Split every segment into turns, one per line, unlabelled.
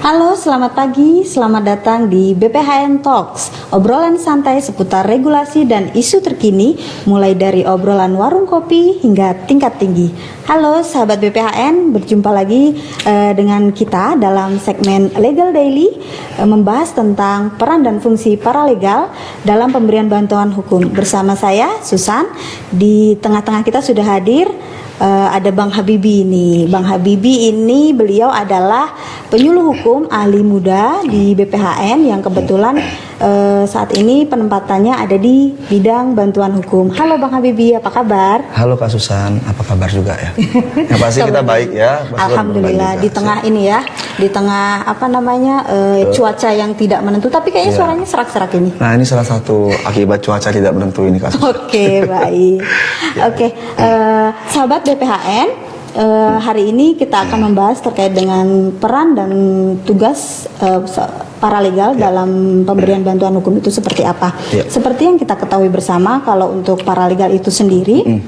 Halo, selamat pagi. Selamat datang di BPHN Talks, obrolan santai seputar regulasi dan isu terkini, mulai dari obrolan warung kopi hingga tingkat tinggi. Halo sahabat BPHN, berjumpa lagi dengan kita dalam segmen Legal Daily, membahas tentang peran dan fungsi paralegal dalam pemberian bantuan hukum. Bersama saya, Susan. Di tengah-tengah kita sudah hadir ada Bang Habibie ini. Bang Habibie ini beliau adalah penyuluh hukum ahli muda di BPHN yang kebetulan saat ini penempatannya ada di bidang bantuan hukum. Halo Bang Habibie, apa kabar?
Halo Kak Susan, apa kabar juga ya? Yang pasti kita baik ya.
Alhamdulillah di tengah ini ya, di tengah cuaca yang tidak menentu, tapi kayaknya suaranya serak-serak ini.
Nah ini salah satu akibat cuaca tidak menentu ini Kak Susan.
Oke, baik. Oke, sahabat BPHN, hari ini kita akan membahas terkait dengan peran dan tugas paralegal dalam pemberian bantuan hukum itu seperti apa. Seperti yang kita ketahui bersama, kalau untuk paralegal itu sendiri,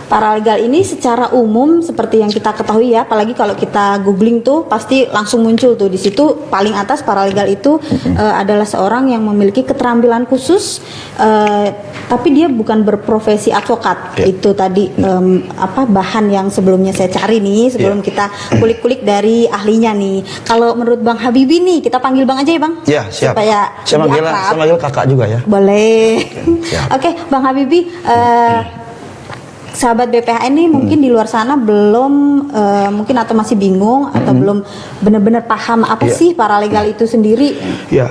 paralegal ini secara umum seperti yang kita ketahui ya, apalagi kalau kita googling tuh pasti langsung muncul tuh di situ paling atas paralegal itu adalah seorang yang memiliki keterampilan khusus, tapi dia bukan berprofesi advokat. Itu tadi bahan yang sebelumnya saya cari nih sebelum kita kulik-kulik dari ahlinya nih. Kalau menurut Bang Habibie nih, kita panggil Bang aja ya Bang?
Ya, siap.
Supaya
saya manggil kakak juga ya.
Boleh. Oke, Bang Habibie, sahabat BPHN ini mungkin di luar sana belum mungkin atau masih bingung atau belum benar-benar paham apa sih paralegal itu sendiri.
Ya,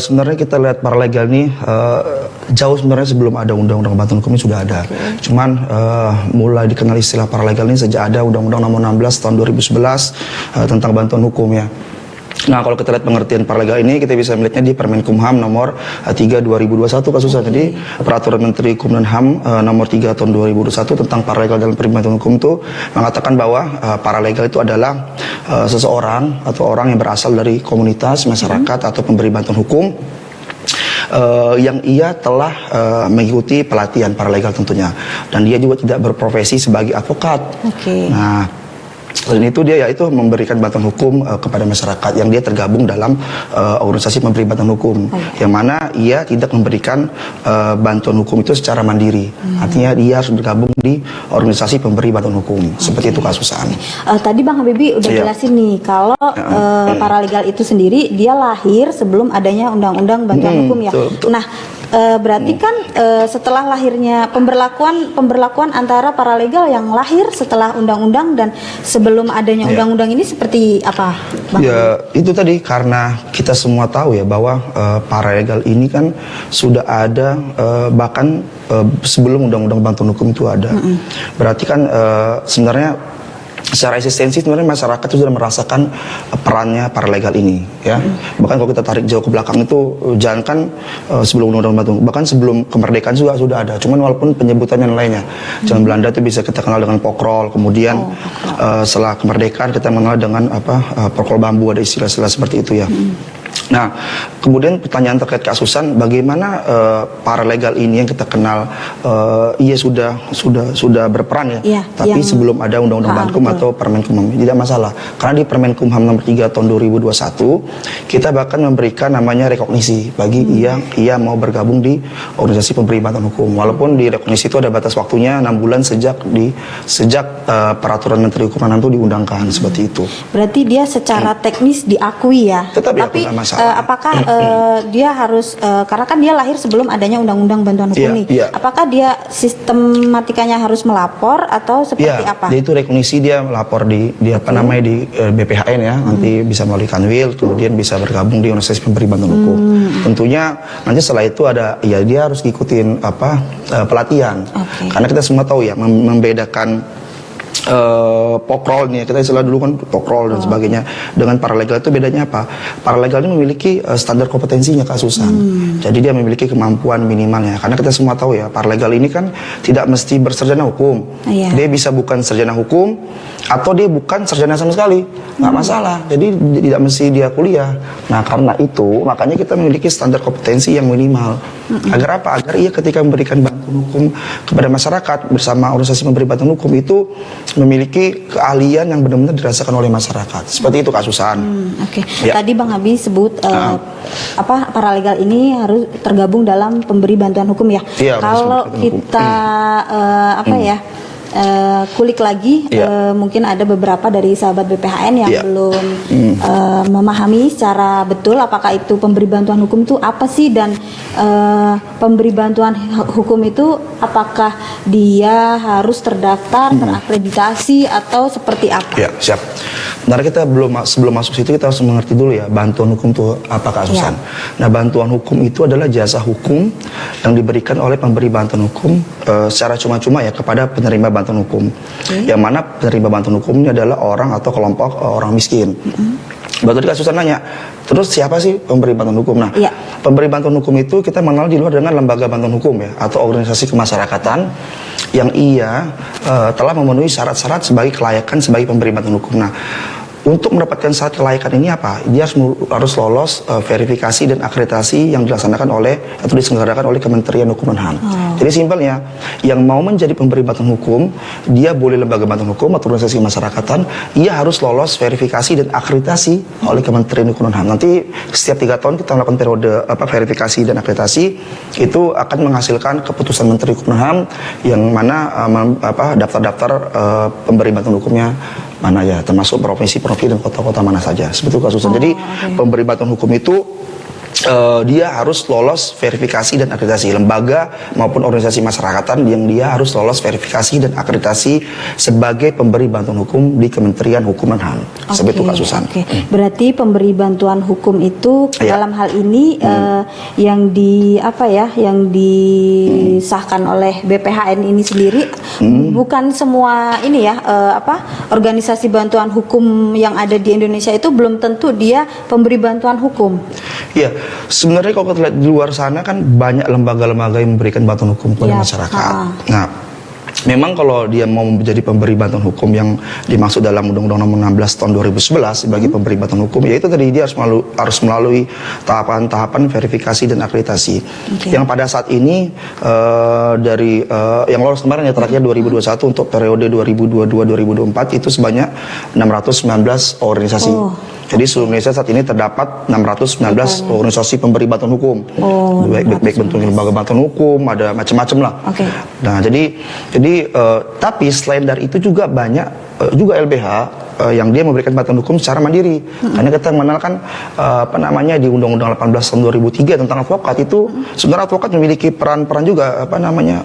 sebenarnya kita lihat paralegal ini jauh sebenarnya sebelum ada undang-undang bantuan hukum ini sudah ada. Cuman mulai dikenal istilah paralegal ini sejak ada Undang-Undang Nomor 16 tahun 2011 tentang bantuan hukum ya. Nah, kalau kita lihat pengertian paralegal ini, kita bisa melihatnya di Permenkumham nomor 3 2021 kasusnya. Jadi Peraturan Menteri Hukum dan HAM nomor 3 tahun 2021 tentang paralegal dalam bantuan hukum itu mengatakan bahwa paralegal itu adalah seseorang atau orang yang berasal dari komunitas masyarakat atau pemberi bantuan hukum yang ia telah mengikuti pelatihan paralegal tentunya, dan dia juga tidak berprofesi sebagai advokat. Nah, selain itu dia yaitu memberikan bantuan hukum kepada masyarakat yang dia tergabung dalam organisasi pemberi bantuan hukum, yang mana ia tidak memberikan bantuan hukum itu secara mandiri. Artinya dia harus bergabung di organisasi pemberi bantuan hukum. Seperti itu kasusnya.
Tadi Bang Habibie udah jelasin nih kalau paralegal itu sendiri dia lahir sebelum adanya undang-undang bantuan hukum ya. Betul. Nah, berarti kan setelah lahirnya pemberlakuan antara paralegal yang lahir setelah undang-undang dan sebelum adanya undang-undang ini seperti apa, Bang?
Ya, itu tadi karena kita semua tahu ya bahwa paralegal ini kan sudah ada bahkan sebelum undang-undang bantuan hukum itu ada. Berarti kan sebenarnya secara eksistensi sebenarnya masyarakat itu sudah merasakan perannya paralegal ini ya. Bahkan kalau kita tarik jauh ke belakang itu jangankan sebelum undang-undang bantuan, bahkan sebelum kemerdekaan juga sudah ada. Cuman walaupun penyebutannya lainnya. Zaman Belanda itu bisa kita kenal dengan pokrol, kemudian setelah kemerdekaan kita mengenal dengan pokrol bambu, ada istilah-istilah seperti itu ya. Nah, kemudian pertanyaan terkait kasusan, bagaimana paralegal ini yang kita kenal ia sudah berperan ya, tapi sebelum ada undang-undang bantuan hukum atau Permenkumham tidak masalah, karena di Permenkumham nomor 3 tahun 2021 kita bahkan memberikan namanya rekognisi bagi ia mau bergabung di organisasi pemberi bantuan hukum, walaupun di rekognisi itu ada batas waktunya 6 bulan sejak Peraturan Menteri Hukum dan HAM itu diundangkan. Seperti itu.
Berarti dia secara teknis diakui ya. Tapi apakah dia harus karena kan dia lahir sebelum adanya undang-undang bantuan hukum nih. Apakah dia sistematikanya harus melapor atau seperti apa?
Dia itu rekognisi, dia melapor di BPHN ya. Nanti bisa melalui Kanwil, kemudian bisa bergabung di organisasi pemberi bantuan hukum. Tentunya nanti setelah itu ada dia harus ngikutin pelatihan. Karena kita semua tahu ya membedakan pokrol nih, kita istilah dulu kan pokrol dan sebagainya, dengan paralegal itu bedanya apa? Paralegal ini memiliki standar kompetensinya kasusan. Jadi dia memiliki kemampuan minimalnya. Karena kita semua tahu ya, paralegal ini kan tidak mesti bersarjana hukum. Dia bisa bukan sarjana hukum atau dia bukan sarjana sama sekali, nggak masalah. Jadi tidak mesti dia kuliah. Nah, karena itu makanya kita memiliki standar kompetensi yang minimal. Agar apa? Agar ia ketika memberikan bantuan hukum kepada masyarakat bersama organisasi pemberi bantuan hukum itu memiliki keahlian yang benar-benar dirasakan oleh masyarakat. Seperti itu Kak Susan.
Oke.
Ya.
Tadi Bang Abi sebut paralegal ini harus tergabung dalam pemberi bantuan hukum ya.
Iya,
Kalau
harus
kita kulik lagi, mungkin ada beberapa dari sahabat BPHN yang belum memahami secara betul apakah itu pemberi bantuan hukum itu apa sih, dan pemberi bantuan hukum itu apakah dia harus terdaftar, terakreditasi atau seperti apa?
Ya, siap. Bentar, kita sebelum masuk situ kita harus mengerti dulu ya bantuan hukum itu apa Kak Susan. Nah, bantuan hukum itu adalah jasa hukum yang diberikan oleh pemberi bantuan hukum secara cuma-cuma ya kepada penerima bantuan hukum. Yang mana penerima bantuan hukumnya adalah orang atau kelompok orang miskin. Baru tadi Kak Susan nanya, terus siapa sih pemberi bantuan hukum? Nah, pemberi bantuan hukum itu kita mengenal di luar dengan lembaga bantuan hukum ya, atau organisasi kemasyarakatan yang telah memenuhi syarat-syarat sebagai kelayakan sebagai pemberi bantuan hukum. Nah, untuk mendapatkan syarat kelayakan ini apa? Dia harus lolos verifikasi dan akreditasi yang dilaksanakan atau diselenggarakan oleh Kementerian Hukum dan HAM. Jadi simpelnya, yang mau menjadi pemberi bantuan hukum, dia boleh lembaga bantuan hukum atau organisasi kemasyarakatan, ia harus lolos verifikasi dan akreditasi oleh Kementerian Hukum dan HAM. Nanti setiap 3 tahun kita melakukan periode verifikasi dan akreditasi, itu akan menghasilkan keputusan Menteri Hukum dan HAM yang mana daftar-daftar pemberi bantuan hukumnya mana ya, termasuk provinsi dan kota-kota mana saja. Seperti itu Kak Susan. Jadi pemberi bantuan hukum itu dia harus lolos verifikasi dan akreditasi, lembaga maupun organisasi masyarakatan yang dia harus lolos verifikasi dan akreditasi sebagai pemberi bantuan hukum di Kementerian Hukum dan HAM. Seperti itu Kak Susan.
Berarti pemberi bantuan hukum itu dalam hal ini yang disahkan oleh BPHN ini sendiri, bukan semua ini ya organisasi bantuan hukum yang ada di Indonesia itu belum tentu dia pemberi bantuan hukum.
Iya, sebenarnya kalau kita lihat di luar sana kan banyak lembaga-lembaga yang memberikan bantuan hukum kepada masyarakat. Nah, memang kalau dia mau menjadi pemberi bantuan hukum yang dimaksud dalam Undang-Undang Nomor 16 Tahun 2011 sebagai pemberi bantuan hukum, yaitu tadi dia harus melalui tahapan-tahapan verifikasi dan akreditasi. Yang pada saat ini yang lolos kemarin ya terakhir 2021 untuk periode 2022-2024 itu sebanyak 619 organisasi. Jadi seluruh Indonesia saat ini terdapat 619 organisasi pemberi bantuan hukum. Baik bentuk lembaga bantuan hukum, ada macam-macam lah. Nah, jadi tapi selain dari itu juga banyak juga LBH yang dia memberikan bantuan hukum secara mandiri. Karena kita mengenalkan di Undang-Undang 18 tahun 2003 tentang advokat itu sebenarnya advokat memiliki peran-peran juga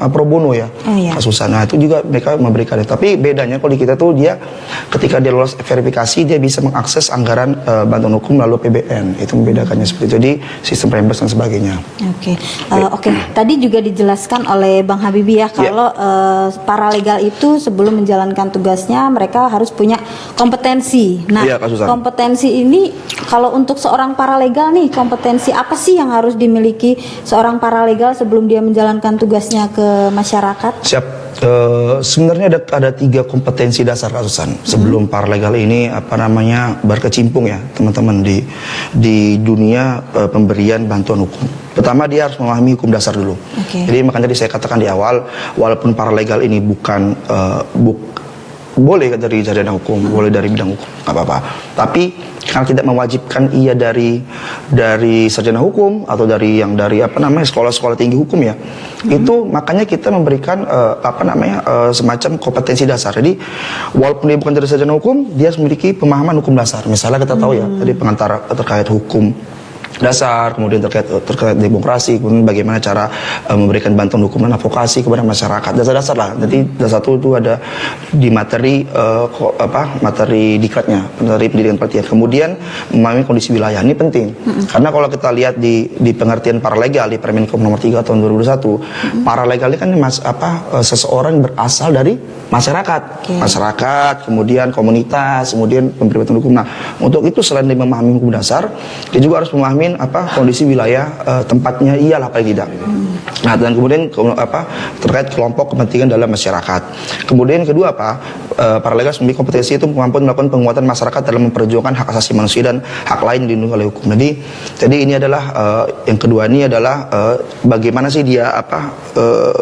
pro bono ya. Kasusan. Nah, itu juga mereka memberikan. Tapi bedanya kalau di kita tuh dia ketika dia lolos verifikasi dia bisa mengakses anggaran bantuan hukum melalui PBN. Itu membedakannya seperti itu. Jadi sistem reimbursement dan sebagainya. Tadi juga dijelaskan oleh Bang Habibie ya kalau paralegal itu sebelum menjalankan tugasnya mereka harus punya kompetensi. Nah, kompetensi ini kalau untuk seorang paralegal nih, kompetensi apa sih yang harus dimiliki seorang paralegal sebelum dia menjalankan tugasnya ke masyarakat? Siap. Sebenarnya ada 3 kompetensi dasar Kak Susan sebelum paralegal ini berkecimpung ya teman-teman di dunia pemberian bantuan hukum. Pertama, dia harus memahami hukum dasar dulu. Jadi makanya tadi saya katakan di awal, walaupun paralegal ini boleh dari sarjana hukum, boleh dari bidang hukum, nggak apa-apa. Tapi karena tidak mewajibkan ia dari sarjana hukum atau dari sekolah-sekolah tinggi hukum ya, itu makanya kita memberikan semacam kompetensi dasar. Jadi walaupun dia bukan dari sarjana hukum, dia memiliki pemahaman hukum dasar. Misalnya kita tahu ya tadi pengantar terkait hukum dasar, kemudian terkait demokrasi, kemudian bagaimana cara memberikan bantuan hukum dan advokasi kepada masyarakat, dasar-dasar lah. Jadi dasar satu itu ada di materi materi diklatnya, materi pendidikan pelatihan. Kemudian memahami kondisi wilayah, ini penting. Karena kalau kita lihat di pengertian paralegal di Permenkom Nomor 3 Tahun 2021, paralegal ini kan seseorang yang berasal dari masyarakat, kemudian komunitas, kemudian pemberi bantuan hukum. Nah, untuk itu selain dia memahami hukum dasar, dia juga harus memahami menjamin kondisi wilayah tempatnya iyalah paling tidak. Nah, dan kemudian terkait kelompok kepentingan dalam masyarakat. Kemudian kedua paralegal memiliki kompetensi itu mampu melakukan penguatan masyarakat dalam memperjuangkan hak asasi manusia dan hak lain dilindungi oleh hukum. Jadi ini adalah yang kedua ini adalah bagaimana sih dia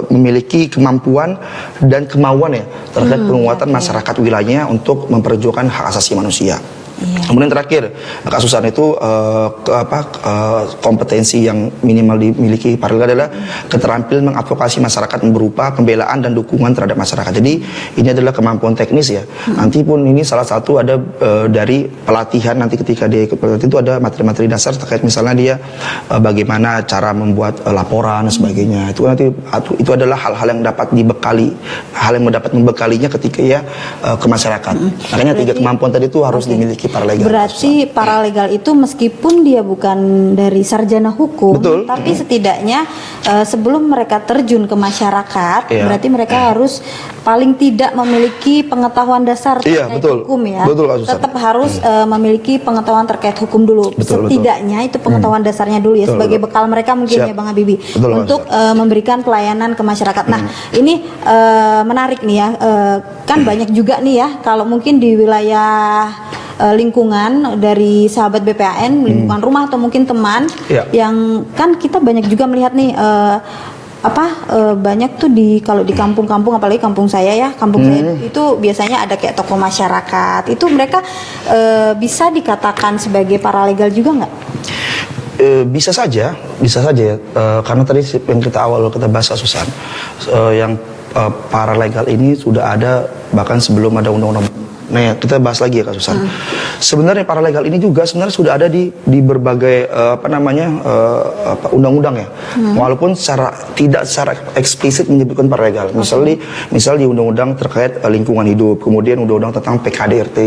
memiliki kemampuan dan kemauan ya terkait penguatan masyarakat wilayahnya untuk memperjuangkan hak asasi manusia. Kemudian terakhir, Kak Susan itu kompetensi yang minimal dimiliki paralegal adalah keterampilan mengadvokasi masyarakat berupa pembelaan dan dukungan terhadap masyarakat. Jadi ini adalah kemampuan teknis ya. Nanti pun ini salah satu ada dari pelatihan nanti ketika dia ikut pelatihan itu ada materi-materi dasar terkait misalnya dia bagaimana cara membuat laporan dan sebagainya. Itu nanti itu adalah hal-hal yang dapat dibekali, hal yang mendapat membekalinya ketika ya ke masyarakat. Makanya tiga kemampuan tadi itu harus dimiliki paralegal.
Berarti paralegal itu meskipun dia bukan dari sarjana hukum,
betul,
tapi setidaknya sebelum mereka terjun ke masyarakat, berarti mereka harus paling tidak memiliki pengetahuan dasar terkait hukum ya. Tetap harus memiliki pengetahuan terkait hukum dulu. Setidaknya itu pengetahuan dasarnya dulu ya, sebagai bekal mereka mungkin ya Bang Habibie untuk memberikan pelayanan ke masyarakat. Nah, ini menarik nih ya. Kan banyak juga nih ya kalau mungkin di wilayah lingkungan dari sahabat BPHN, lingkungan rumah atau mungkin teman yang kan kita banyak juga melihat nih banyak tuh kalau di kampung-kampung, apalagi kampung saya ya, saya itu biasanya ada kayak tokoh masyarakat. Itu mereka bisa dikatakan sebagai paralegal juga nggak?
Bisa saja ya, karena tadi yang kita bahas Susan, yang paralegal ini sudah ada bahkan sebelum ada undang-undang. Nah ya, kita bahas lagi ya Kak Susan. Sebenarnya paralegal ini juga sebenarnya sudah ada di berbagai undang-undang ya. Walaupun tidak secara eksplisit menyebutkan paralegal. Misal di undang-undang terkait lingkungan hidup, kemudian undang-undang tentang PKDRT,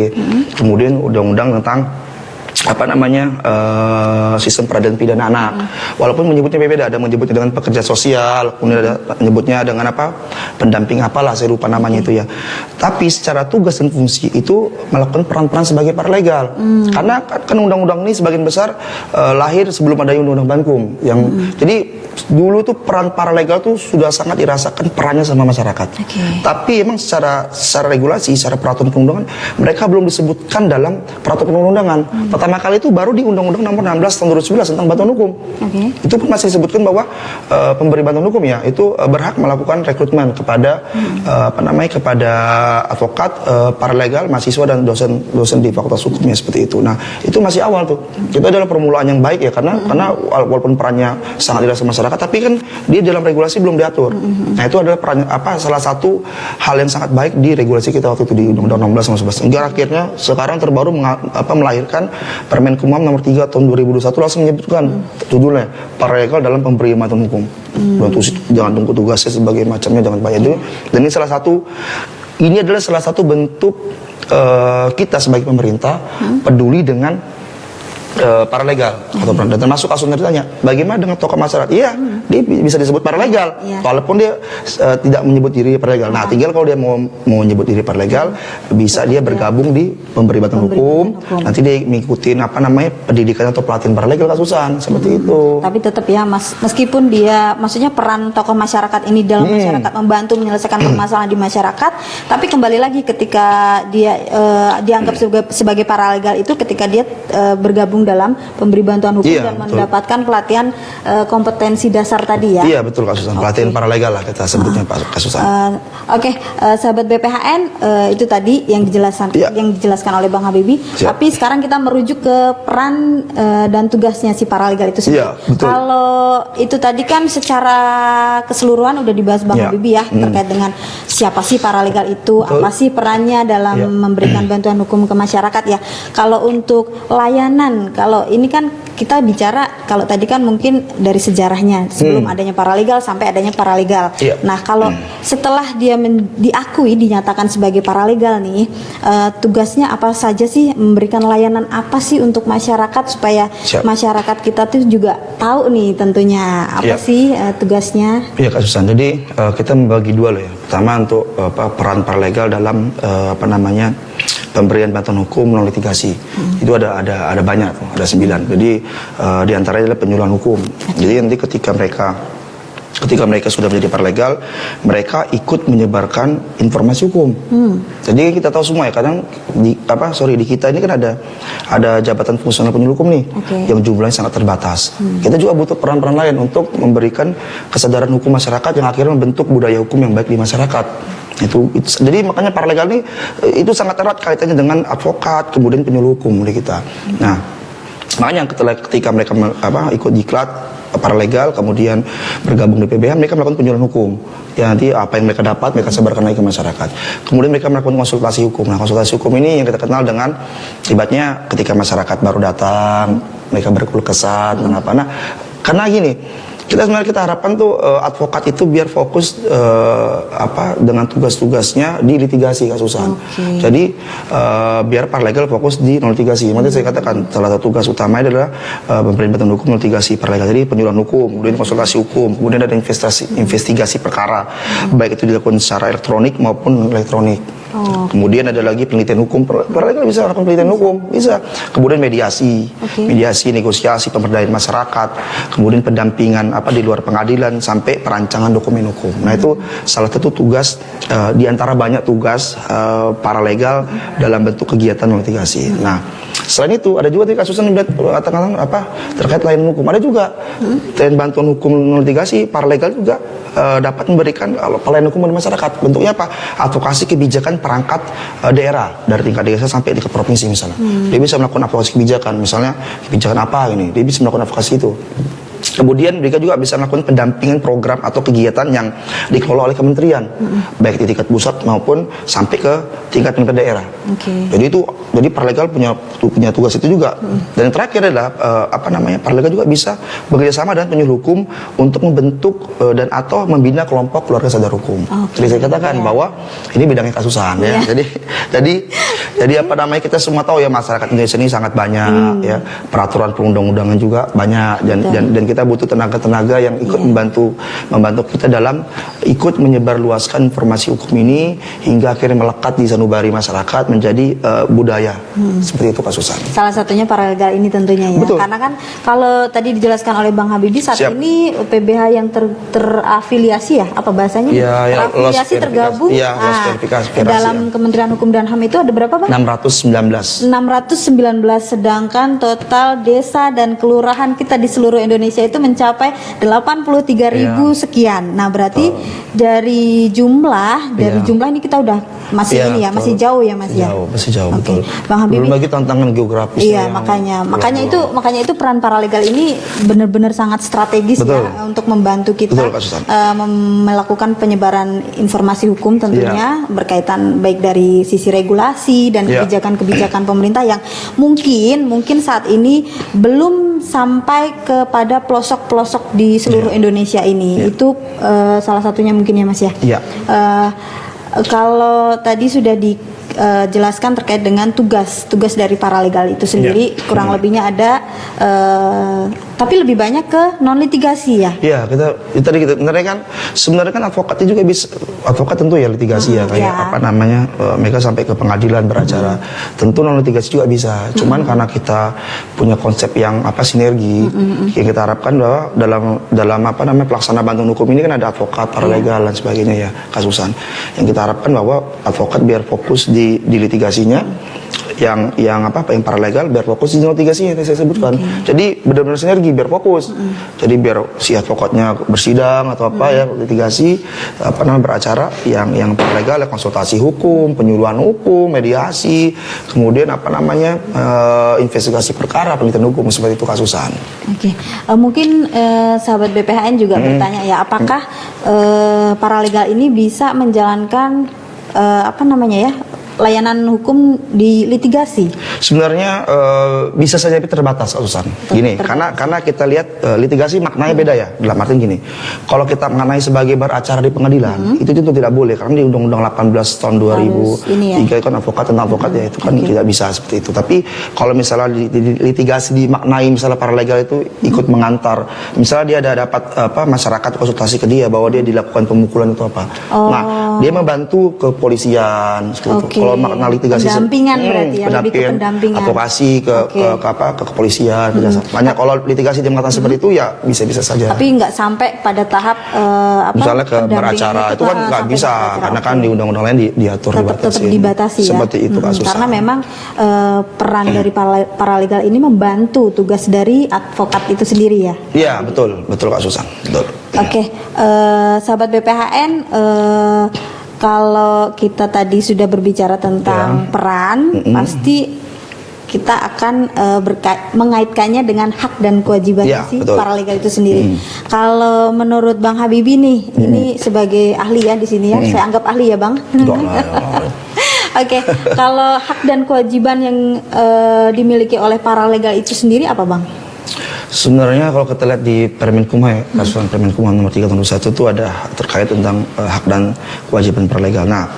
kemudian undang-undang tentang sistem peradilan pidana anak. Walaupun menyebutnya berbeda, ada menyebutnya dengan pekerja sosial, kemudian ada menyebutnya dengan pendamping apalah, saya lupa namanya itu ya. Tapi secara tugas dan fungsi itu melakukan peran-peran sebagai paralegal. Karena kan undang-undang ini sebagian besar lahir sebelum adanya undang-undang Bankum. Jadi dulu tuh peran paralegal tuh sudah sangat dirasakan perannya sama masyarakat. Tapi emang secara regulasi, secara peraturan perundangan mereka belum disebutkan dalam peraturan perundangan. Pertama kali itu baru di Undang-Undang Nomor 16 Tahun 2011 tentang bantuan hukum. Itu pun masih disebutkan bahwa pemberi bantuan hukum ya itu berhak melakukan rekrutmen kepada kepada advokat, paralegal, mahasiswa dan dosen di Fakultas Hukumnya seperti itu. Nah, itu masih awal tuh. Itu adalah permulaan yang baik ya karena walaupun perannya sangat dirasakan masyarakat, tapi kan dia dalam regulasi belum diatur. Nah, itu adalah salah satu hal yang sangat baik di regulasi kita waktu itu di Undang-Undang 16 sama 11. Hingga akhirnya sekarang terbaru melahirkan Permenkumham nomor 3 tahun 2021 langsung menyebutkan judulnya paralegal dalam pemberi bantuan hukum. Jangan tunggu tugasnya sebagai macamnya, jangan bayar itu. Dan ini adalah salah satu bentuk kita sebagai pemerintah peduli dengan paralegal atau dan termasuk kasus yang ditanya bagaimana dengan tokoh masyarakat, iya dia bisa disebut paralegal walaupun dia tidak menyebut diri paralegal. Nah, tinggal kalau dia mau menyebut diri paralegal bisa dia bergabung di pemberi bantuan hukum, nanti dia mengikuti pendidikan atau pelatihan paralegal Kasusan seperti itu. Tapi
tetap ya meskipun dia maksudnya peran tokoh masyarakat ini dalam masyarakat membantu menyelesaikan permasalahan di masyarakat, tapi kembali lagi ketika dia dianggap sebagai paralegal itu ketika dia bergabung dalam pemberi bantuan hukum dan mendapatkan pelatihan kompetensi dasar tadi ya. Iya
betul Kak Susan, pelatihan paralegal lah kita sebutnya Kak Susan.
Sahabat BPHN, itu tadi yang dijelaskan oleh Bang Habibie. Tapi sekarang kita merujuk ke peran dan tugasnya si paralegal itu sendiri. Kalau itu tadi kan secara keseluruhan udah dibahas Bang Habibie ya terkait dengan siapa sih paralegal itu, apa sih perannya dalam memberikan bantuan hukum ke masyarakat ya. Kalau untuk layanan, kalau ini kan kita bicara, kalau tadi kan mungkin dari sejarahnya sebelum adanya paralegal sampai adanya paralegal. Nah, kalau setelah dia diakui dinyatakan sebagai paralegal nih, tugasnya apa saja sih, memberikan layanan apa sih untuk masyarakat supaya masyarakat kita tuh juga tahu nih tentunya apa sih tugasnya.
Iya Kak Susan, jadi kita membagi dua loh ya. Pertama untuk peran paralegal dalam pemberian bantuan hukum non litigasi. Itu ada banyak tuh, ada 9. Jadi di antaranya adalah penyuluhan hukum. Jadi nanti ketika mereka sudah menjadi paralegal, mereka ikut menyebarkan informasi hukum. Jadi kita tahu semua ya, kadang di kita ini kan ada jabatan fungsional penyuluh hukum nih, yang jumlahnya sangat terbatas. Kita juga butuh peran-peran lain untuk memberikan kesadaran hukum masyarakat yang akhirnya membentuk budaya hukum yang baik di masyarakat. Itu jadi makanya paralegal ini itu sangat erat kaitannya dengan advokat, kemudian penyuluh hukum di kita. Nah, makanya ketika mereka ikut diklat paralegal, kemudian bergabung di PBH, mereka melakukan penyuluhan hukum. Ya, nanti apa yang mereka dapat, mereka sebarkan lagi ke masyarakat. Kemudian mereka melakukan konsultasi hukum. Nah, konsultasi hukum ini yang kita kenal dengan ibaratnya ketika masyarakat baru datang, mereka berkeluh kesah tentang apa. Nah, karena gini, kita harapkan tuh advokat itu biar fokus dengan tugas-tugasnya di litigasi kasusan. Jadi biar paralegal fokus di non litigasi. Makanya saya katakan salah satu tugas utamanya adalah pemberian bantuan hukum non litigasi paralegal. Jadi penyuluhan hukum, kemudian konsultasi hukum, kemudian ada investigasi perkara, baik itu dilakukan secara elektronik maupun elektronik. Kemudian ada lagi penelitian hukum, paralegal bisa melakukan penelitian hukum, bisa. Kemudian mediasi, negosiasi, pemberdayaan masyarakat, kemudian pendampingan di luar pengadilan sampai perancangan dokumen hukum. Nah, itu salah satu tugas di antara banyak tugas paralegal dalam bentuk kegiatan litigasi. Nah, selain itu ada juga kasus yang terkait layanan hukum. Ada juga selain bantuan hukum litigasi, paralegal juga dapat memberikan pelayanan hukum di masyarakat. Bentuknya apa? Advokasi kebijakan perangkat daerah dari tingkat desa sampai tingkat provinsi misalnya. Dia bisa melakukan advokasi kebijakan, misalnya kebijakan apa ini, dia bisa melakukan advokasi itu. Kemudian mereka juga bisa melakukan pendampingan program atau kegiatan yang dikelola oleh kementerian, baik di tingkat pusat maupun sampai ke tingkat daerah. Jadi paralegal punya tugas itu juga. Dan yang terakhir adalah paralegal juga bisa bekerjasama dengan penyuluh hukum untuk membentuk dan atau membina kelompok keluarga sadar hukum. Jadi saya katakan bahwa ini bidangnya kasusan ya. Jadi kita semua tahu ya, masyarakat Indonesia ini sangat banyak ya, peraturan perundang-undangan juga banyak, dan kita butuh tenaga-tenaga yang ikut membantu kita dalam ikut menyebarluaskan informasi hukum ini hingga akhirnya melekat di sanubari masyarakat menjadi budaya. Seperti itu kasusan. Salah satunya
paralegal ini tentunya ya.
Betul.
Karena kan kalau tadi dijelaskan oleh Bang Habibie saat ini PBH yang terafiliasi ya, apa bahasanya? Terafiliasi tergabung dalam Kementerian Hukum dan HAM itu ada berapa, Bang? 619, sedangkan total desa dan kelurahan kita di seluruh Indonesia itu mencapai 83.000 sekian. Nah, berarti dari jumlah ini kita udah masih masih jauh ya, Mas ya.
Masih jauh, betul.
Bang Habibie,
belum lagi tantangan geografis.
Iya, makanya itu peran paralegal ini benar-benar sangat strategis ya untuk membantu kita melakukan penyebaran informasi hukum tentunya berkaitan baik dari sisi regulasi dan kebijakan-kebijakan pemerintah yang mungkin saat ini belum sampai kepada pelosok-pelosok di seluruh Indonesia ini. Itu salah satunya mungkin ya, Mas ya. Kalau tadi sudah dijelaskan terkait dengan tugas dari paralegal itu sendiri, kurang lebihnya ada, tapi lebih banyak ke non litigasi ya.
Iya, sebenarnya kan advokat juga bisa, advokat tentu ya litigasi kayak mereka sampai ke pengadilan beracara. Tentu non litigasi juga bisa. Cuman karena kita punya konsep yang sinergi, yang kita harapkan bahwa dalam pelaksanaan bantuan hukum ini kan ada advokat, paralegal dan sebagainya ya, kasusan. Yang kita harapkan bahwa advokat biar fokus di litigasinya, yang paralegal biar fokus di litigasinya yang saya sebutkan. Jadi benar-benar sinergi biar fokus. Jadi biar si advokatnya bersidang atau litigasi beracara, yang paralegal konsultasi hukum, penyuluhan hukum, mediasi, kemudian investigasi perkara, penelitian hukum, seperti itu kasusan.
Mungkin sahabat BPHN juga bertanya ya, apakah paralegal ini bisa menjalankan layanan hukum di litigasi? Sebenarnya
bisa saja, tapi terbatas kasusan. Gini, karena kita lihat litigasi maknanya beda ya. Dalam artian gini, kalau kita mengenai sebagai beracara di pengadilan, itu tentu tidak boleh karena di Undang-Undang 18 tahun 2003 itu kan tentang advokat ya, itu kan tidak bisa seperti itu. Tapi kalau misalnya di litigasi dimaknai misalnya paralegal itu ikut mengantar, misalnya dia ada dapat masyarakat konsultasi ke dia bahwa dia dilakukan pemukulan itu apa. Nah, dia membantu kepolisian seperti itu. Kalau makna litigasi
pendampingan berarti ya, lebih ke pendampingan.
Advokasi ke kepolisian, banyak. Kalau litigasi dia mengatakan seperti itu ya bisa-bisa saja.
Tapi nggak sampai pada tahap
misalnya ke beracara itu kan nggak bisa, karena kan di undang-undang lain diatur
tetap dibatasi ya.
Seperti itu kasusnya.
Karena memang peran dari paralegal ini membantu tugas dari advokat itu sendiri ya.
Iya, betul Kak Susan, betul.
Oke, sahabat BPHN, kalau kita tadi sudah berbicara tentang peran, pasti kita akan mengaitkannya dengan hak dan kewajiban si paralegal itu sendiri. Kalau menurut Bang Habibie nih, ini sebagai ahli ya di sini ya, saya anggap ahli ya Bang. Oke, kalau hak dan kewajiban yang dimiliki oleh paralegal itu sendiri apa Bang?
Sebenarnya kalau kita lihat di Permenkumham ya, Peraturan Permenkumham nomor 3 tahun 2021 itu ada terkait tentang hak dan kewajiban paralegal. Nah,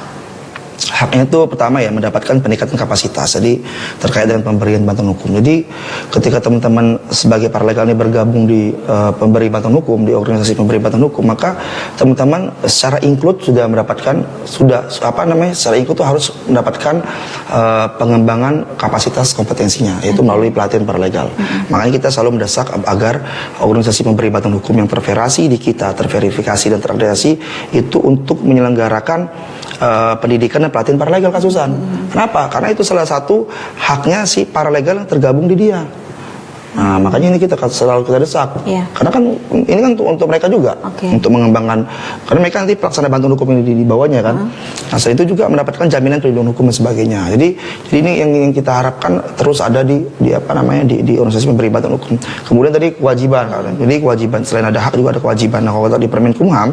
haknya itu pertama ya mendapatkan peningkatan kapasitas, jadi terkait dengan pemberian bantuan hukum. Jadi ketika teman-teman sebagai paralegal ini bergabung di pemberi bantuan hukum, di organisasi pemberi bantuan hukum, maka teman-teman secara include sudah mendapatkan secara include itu harus mendapatkan pengembangan kapasitas kompetensinya, yaitu melalui pelatihan paralegal. Makanya kita selalu mendesak agar organisasi pemberi bantuan hukum yang terverifikasi di kita, terverifikasi dan terakreditasi itu untuk menyelenggarakan pendidikan dan pelatihan paralegal Kak Susan. Kenapa? Karena itu salah satu haknya si paralegal yang tergabung di dia. Nah, makanya ini kita selalu kita desak. Karena kan ini kan untuk mereka juga, untuk mengembangkan, karena mereka nanti pelaksana bantuan hukum ini di bawahnya kan. Nah, selain itu juga mendapatkan jaminan perlindungan hukum dan sebagainya. Jadi ini yang kita harapkan terus ada di organisasi pemberi bantuan hukum. Kemudian tadi kewajiban kan. Jadi kewajiban selain ada hak juga ada kewajiban. Nah, kalau tadi Permenkumham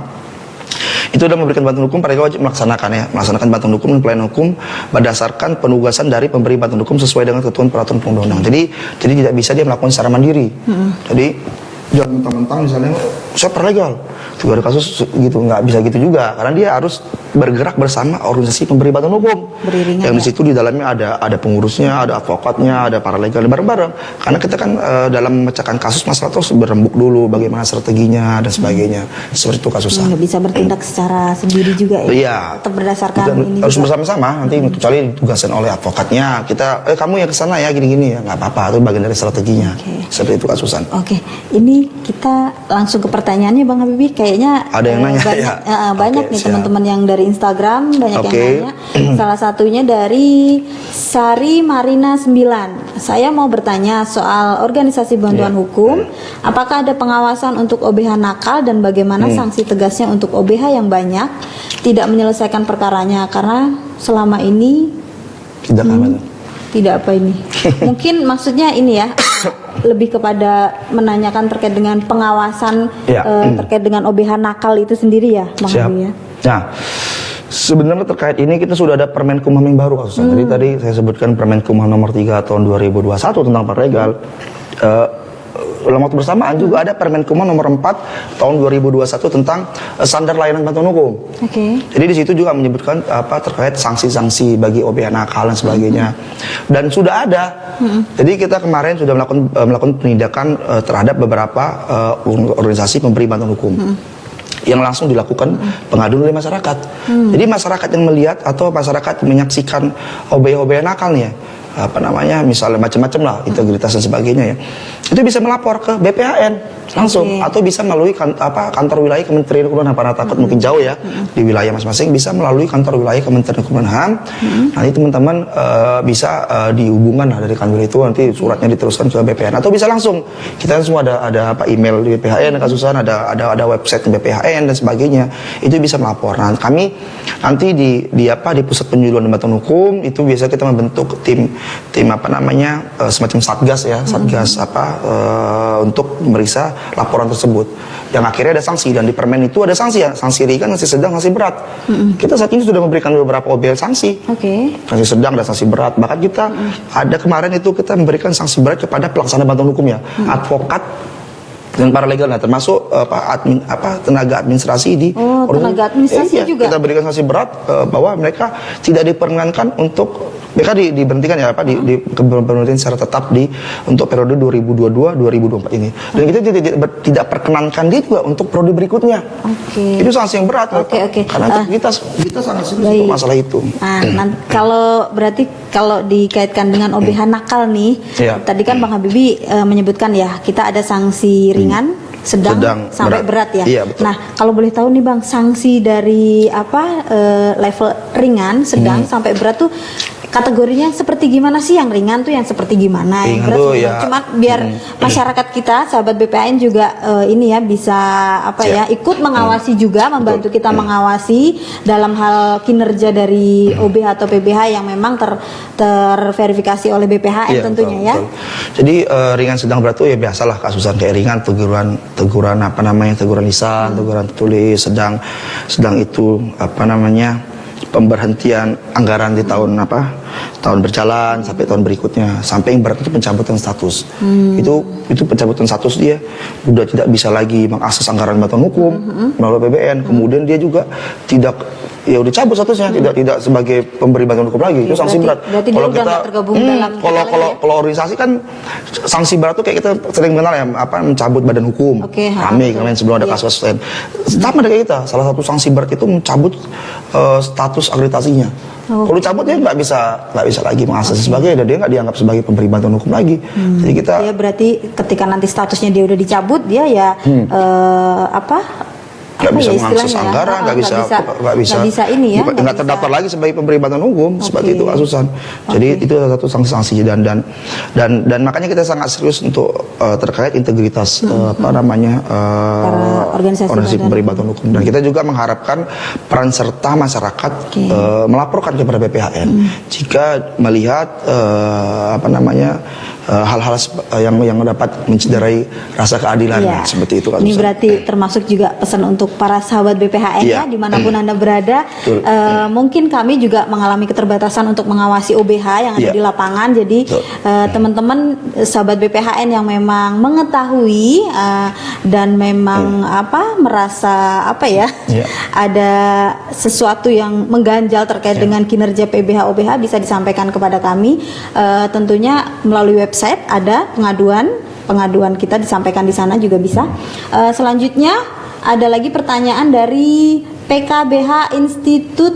itu sudah memberikan bantuan hukum, paralegal wajib melaksanakan bantuan hukum dan pelayanan hukum berdasarkan penugasan dari pemberi bantuan hukum sesuai dengan ketentuan peraturan perundang-undangan. Jadi tidak bisa dia melakukan secara mandiri. Jadi jangan mentang-mentang misalnya saya paralegal, juga ada kasus gitu, nggak bisa gitu juga, karena dia harus bergerak bersama organisasi pemberi bantuan hukum. Yang di situ di dalamnya ada pengurusnya, ada advokatnya, ada paralegal bareng-bareng. Karena kita kan dalam memecahkan kasus masalah terus berembuk dulu bagaimana strateginya dan sebagainya. Seperti itu kasusnya.
Nggak bisa bertindak secara sendiri juga ya.
Iya.
Tetap berdasarkan ini.
Harus bersama-sama. Nanti kecuali ditugaskan oleh advokatnya, kita kamu yang kesana ya gini-gini ya, nggak apa-apa. Itu bagian dari strateginya. Seperti itu kasusan.
Oke. Ini kita langsung ke pertanyaannya Bang Habibie. Kayaknya
ada yang nanya
banyak nih teman-teman yang dari Instagram banyak yang nanya. Salah satunya dari Sari Marina 9. Saya mau bertanya soal organisasi bantuan hukum. Apakah ada pengawasan untuk OBH nakal dan bagaimana sanksi tegasnya untuk OBH yang banyak tidak menyelesaikan perkaranya, karena selama ini tidak apa ini. Mungkin maksudnya ini ya. Lebih kepada menanyakan terkait dengan pengawasan terkait dengan OBH nakal itu sendiri ya, Bang Habibie ya. Nah,
sebenarnya terkait ini kita sudah ada Permenkumham yang baru kasusnya. Jadi tadi saya sebutkan Permenkumham nomor 3 tahun 2021 tentang paralegal. Dalam waktu bersamaan juga ada Permenkumham nomor 4 tahun 2021 tentang standar layanan bantuan hukum. Jadi di situ juga menyebutkan terkait sanksi-sanksi bagi OBH nakal dan sebagainya. Dan sudah ada. Jadi kita kemarin sudah melakukan penindakan terhadap beberapa organisasi pemberi bantuan hukum. Yang langsung dilakukan pengaduan oleh masyarakat. Jadi masyarakat yang melihat atau masyarakat menyaksikan OBH nakal nih ya, misalnya macam-macam lah, integritas dan sebagainya ya, itu bisa melapor ke BPHN langsung atau bisa melalui kantor wilayah Kementerian Hukum dan HAM. Takut mungkin jauh ya di wilayah masing-masing, bisa melalui kantor wilayah Kementerian Hukum dan HAM. Nanti teman-teman bisa dihubungkan lah dari kantor itu, nanti suratnya diteruskan ke BPHN atau bisa langsung. Kita kan semua ada email di BPHN kasusan, ada website BPHN dan sebagainya. Itu bisa melapor. Nah, kami nanti di pusat penyuluhan dan bantuan hukum itu biasa kita membentuk tim semacam satgas ya, untuk memeriksa laporan tersebut, yang akhirnya ada sanksi. Dan di permen itu ada sanksi ya, sanksi ringan, sanksi sedang, sanksi berat. Kita saat ini sudah memberikan beberapa OBL sanksi, sanksi sedang dan sanksi berat. Bahkan kita ada kemarin itu kita memberikan sanksi berat kepada pelaksana bantuan hukum ya, advokat dengan paralegal, nah termasuk tenaga administrasi di
tenaga administrasi juga.
Kita berikan sanksi berat bahwa mereka tidak diperkenankan untuk mereka diberhentikan ya diberhentikan secara tetap untuk periode 2022-2024 ini. Dan kita tidak perkenankan dia juga untuk periode berikutnya. Itu sanksi yang berat. Karena kita sangat serius untuk masalah itu.
Kalau dikaitkan dengan OBH nakal nih, tadi kan Bang Habibie menyebutkan ya kita ada sanksi ringan, sedang sampai berat ya.
Iya, betul.
Nah, kalau boleh tahu nih Bang, sanksi dari level ringan, sedang sampai berat tuh kategorinya seperti gimana sih? Yang ringan tuh yang seperti gimana? Yang berat cuma biar masyarakat kita, sahabat BPHN juga ini ya bisa ikut mengawasi juga, membantu kita mengawasi dalam hal kinerja dari OBH atau PBH yang memang terverifikasi oleh BPHN tentunya
betul. Jadi ringan sedang berat tuh ya biasalah kasusan kayak ringan teguran lisan, teguran tertulis, sedang itu pemberhentian anggaran di tahun berjalan sampai tahun berikutnya, sampai yang berat itu pencabutan status. Itu pencabutan status, dia udah tidak bisa lagi mengakses anggaran bantuan hukum melalui APBN. Kemudian dia juga udah cabut statusnya, tidak sebagai pemberi bantuan hukum lagi. Itu sanksi berat.
Kalau kita tergabung dalam
kalau organisasi kan sanksi berat tuh kayak kita sering mengenal ya, mencabut badan hukum. Kami sebelum ada kasus lain. Sama dengan kita, salah satu sanksi berat itu mencabut status akreditasinya. Kalau dicabut dia nggak bisa lagi mengakses sebagainya, dan dia nggak dianggap sebagai pemberi bantuan hukum lagi. Jadi kita
berarti ketika nanti statusnya dia udah dicabut, dia
nggak bisa mengakses anggaran, nggak terdaftar lagi sebagai pemberi bantuan hukum. Seperti itu kasusan. Jadi itu salah satu sanksi dan makanya kita sangat serius untuk terkait integritas organisasi pemberi bantuan hukum. Dan kita juga mengharapkan peran serta masyarakat melaporkan kepada BPHN jika melihat hal-hal yang dapat mencederai rasa keadilan seperti itu.
Ini berarti termasuk juga pesan untuk para sahabat BPHN ya dimanapun Anda berada. Mungkin kami juga mengalami keterbatasan untuk mengawasi OBH yang ada di lapangan. Jadi teman-teman sahabat BPHN yang memang mengetahui dan memang merasa ada sesuatu yang mengganjal terkait dengan kinerja PBH OBH bisa disampaikan kepada kami. Tentunya melalui website ada pengaduan kita disampaikan di sana juga bisa. Selanjutnya ada lagi pertanyaan dari PKBH Institut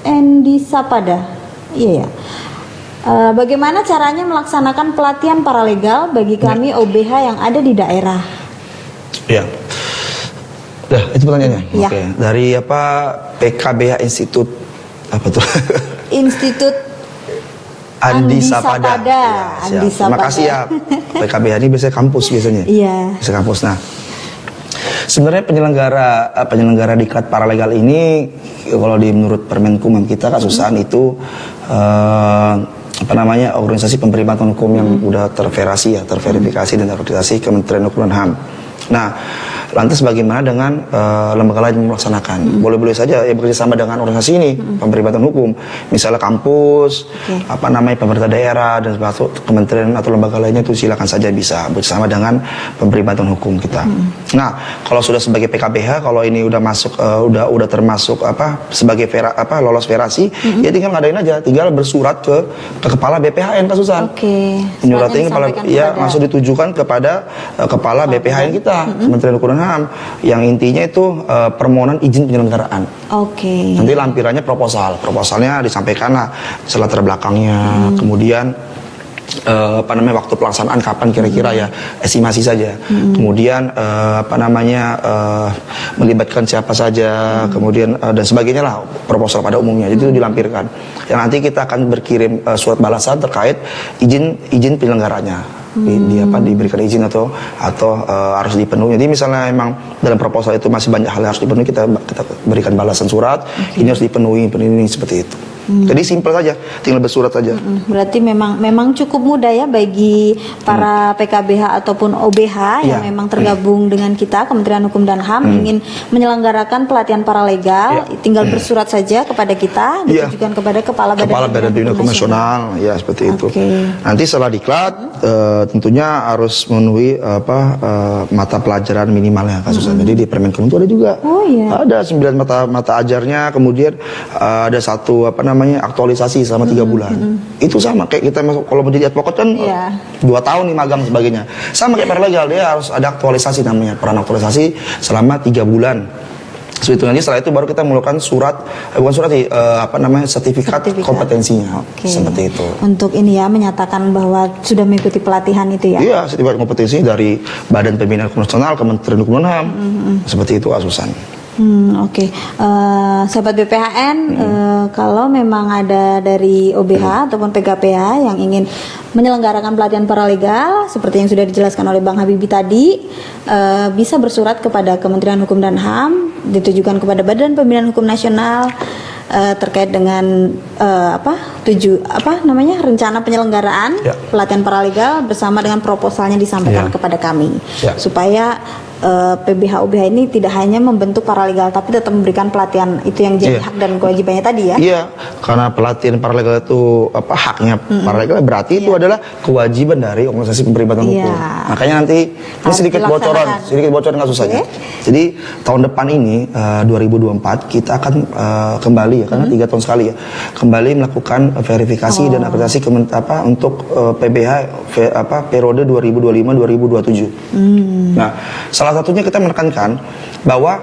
Endi Sapada. Iya ya. Bagaimana caranya melaksanakan pelatihan paralegal bagi kami OBH yang ada di daerah?
Iya. Itu pertanyaannya. Oke. Dari PKBH Institut Institut Andi Sapada. Terima kasih ya. PKBH ini biasanya kampus biasanya. Bisa kampus. Nah, sebenarnya penyelenggara diklat paralegal ini kalau menurut Permenkumham kita kasusan itu organisasi pemberi bantuan hukum yang udah terverifikasi dan terakreditasi Kementerian Hukum dan HAM. Nah, lantas bagaimana dengan lembaga lain yang melaksanakan? Boleh-boleh saja bekerja sama dengan organisasi ini, pemberi bantuan hukum, misalnya kampus, pemerintah daerah dan kementerian atau lembaga lainnya itu silakan saja bisa bersama dengan pemberi bantuan hukum kita. Nah, kalau sudah sebagai PKBH, kalau ini udah masuk, udah termasuk sebagai lolos verasi, ya tinggal ngadain aja, tinggal bersurat ke kepala BPHN kasusan. Menyuratnya langsung ditujukan kepada kepala BPHN kita. Kementerian Hukum dan HAM, yang intinya itu permohonan izin penyelenggaraan. Nanti lampirannya proposalnya disampaikan setelah terbelakangnya, kemudian waktu pelaksanaan kapan kira-kira ya, estimasi saja. Kemudian melibatkan siapa saja, kemudian dan sebagainya lah, proposal pada umumnya. Jadi itu dilampirkan. Yang nanti kita akan berkirim surat balasan terkait izin penyelenggaranya. Diberikan izin atau harus dipenuhi. Jadi misalnya memang dalam proposal itu masih banyak hal yang harus dipenuhi, kita berikan balasan surat, ini harus dipenuhi seperti itu. Jadi simpel saja, tinggal bersurat saja.
Berarti memang cukup mudah ya bagi para PKBH ataupun OBH yang
Iya.
memang tergabung dengan kita Kementerian Hukum dan HAM ingin menyelenggarakan pelatihan paralegal,
Iya.
tinggal bersurat saja kepada kita,
Iya.
ditujukan kepada Kepala
Badan Pembinaan Hukum Nasional, ya seperti itu.
Oke.
Nanti setelah diklat, tentunya harus memenuhi mata pelajaran minimalnya kasusnya. Jadi di Permenkom itu ada juga.
Oh, iya.
Ada 9 mata ajarnya, kemudian ada satu aktualisasi selama 3 bulan. Itu sama kayak kita masuk kalau menjadi advokat kan
Iya.
2 tahun nih magang sebagainya. Sama kayak paralegal, dia harus ada aktualisasi namanya, peran aktualisasi selama 3 bulan. Sebetulnya setelah itu baru kita melakukan sertifikat kompetensinya.
Oke.
Seperti itu.
Untuk ini ya menyatakan bahwa sudah mengikuti pelatihan itu ya.
Iya, sertifikat kompetensi dari Badan Pembinaan Hukum Nasional, Kementerian Hukum dan HAM. Seperti itu Asusan.
Oke. Sahabat BPHN, kalau memang ada dari OBH ataupun PKPH yang ingin menyelenggarakan pelatihan paralegal seperti yang sudah dijelaskan oleh Bang Habibie tadi, bisa bersurat kepada Kementerian Hukum dan HAM, ditujukan kepada Badan Pembinaan Hukum Nasional terkait dengan rencana penyelenggaraan
Ya.
pelatihan paralegal bersama dengan proposalnya disampaikan
Ya.
kepada kami,
Ya.
supaya PBH OBH ini tidak hanya membentuk paralegal tapi tetap memberikan pelatihan itu yang jadi
Iya.
hak dan kewajibannya tadi ya.
Iya, karena pelatihan paralegal itu haknya paralegal berarti itu adalah kewajiban dari organisasi pemberi bantuan
Iya.
hukum. Makanya nanti ini
Harus
sedikit
dilaksanakan.
bocoran nggak susahnya.
Oke.
Jadi tahun depan ini 2024 kita akan kembali ya karena 3 tahun sekali ya kembali melakukan verifikasi dan akreditasi untuk PBH periode 2025-2027. Nah, salah satunya kita menekankan bahwa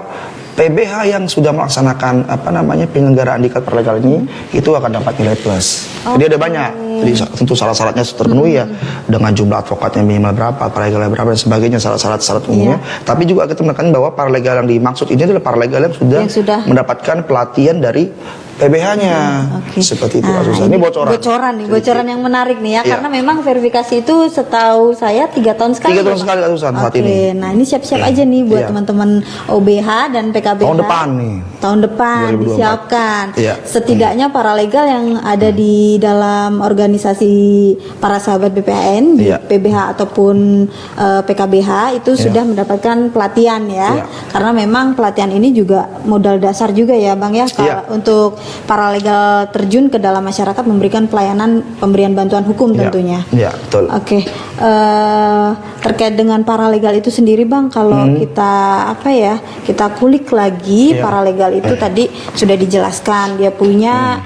PBH yang sudah melaksanakan penyelenggaraan diklat paralegal ini itu akan dapat nilai plus. Jadi ada banyak. Jadi tentu syarat-syaratnya terpenuhi ya dengan jumlah advokatnya minimal berapa, paralegalnya berapa dan sebagainya syarat umumnya. Tapi juga kita menekankan bahwa paralegal yang dimaksud ini adalah paralegal yang sudah mendapatkan pelatihan dari PBH-nya.
Oke.
Seperti itu.
Nah,
Ini bocoran.
Bocoran yang menarik nih ya,
Iya.
karena memang verifikasi itu setahu saya 3 tahun sekali.
3 tahun sekali Asusan saat
Oke,
ini.
nah ini siap-siap aja nih buat
Iya.
teman-teman OBH dan PKBH.
Tahun depan nih.
Tahun depan
2024.
disiapkan.
Iya.
Setidaknya paralegal yang ada di dalam organisasi para sahabat BPHN di
Iya.
PBH ataupun PKBH itu sudah mendapatkan pelatihan ya.
Iya.
Karena memang pelatihan ini juga modal dasar juga ya Bang ya,
Iya.
untuk paralegal terjun ke dalam masyarakat memberikan pelayanan pemberian bantuan hukum
Iya.
tentunya.
Iya, betul.
Oke, terkait dengan paralegal itu sendiri Bang, kalau kita kulik lagi
Iya.
paralegal itu tadi sudah dijelaskan dia punya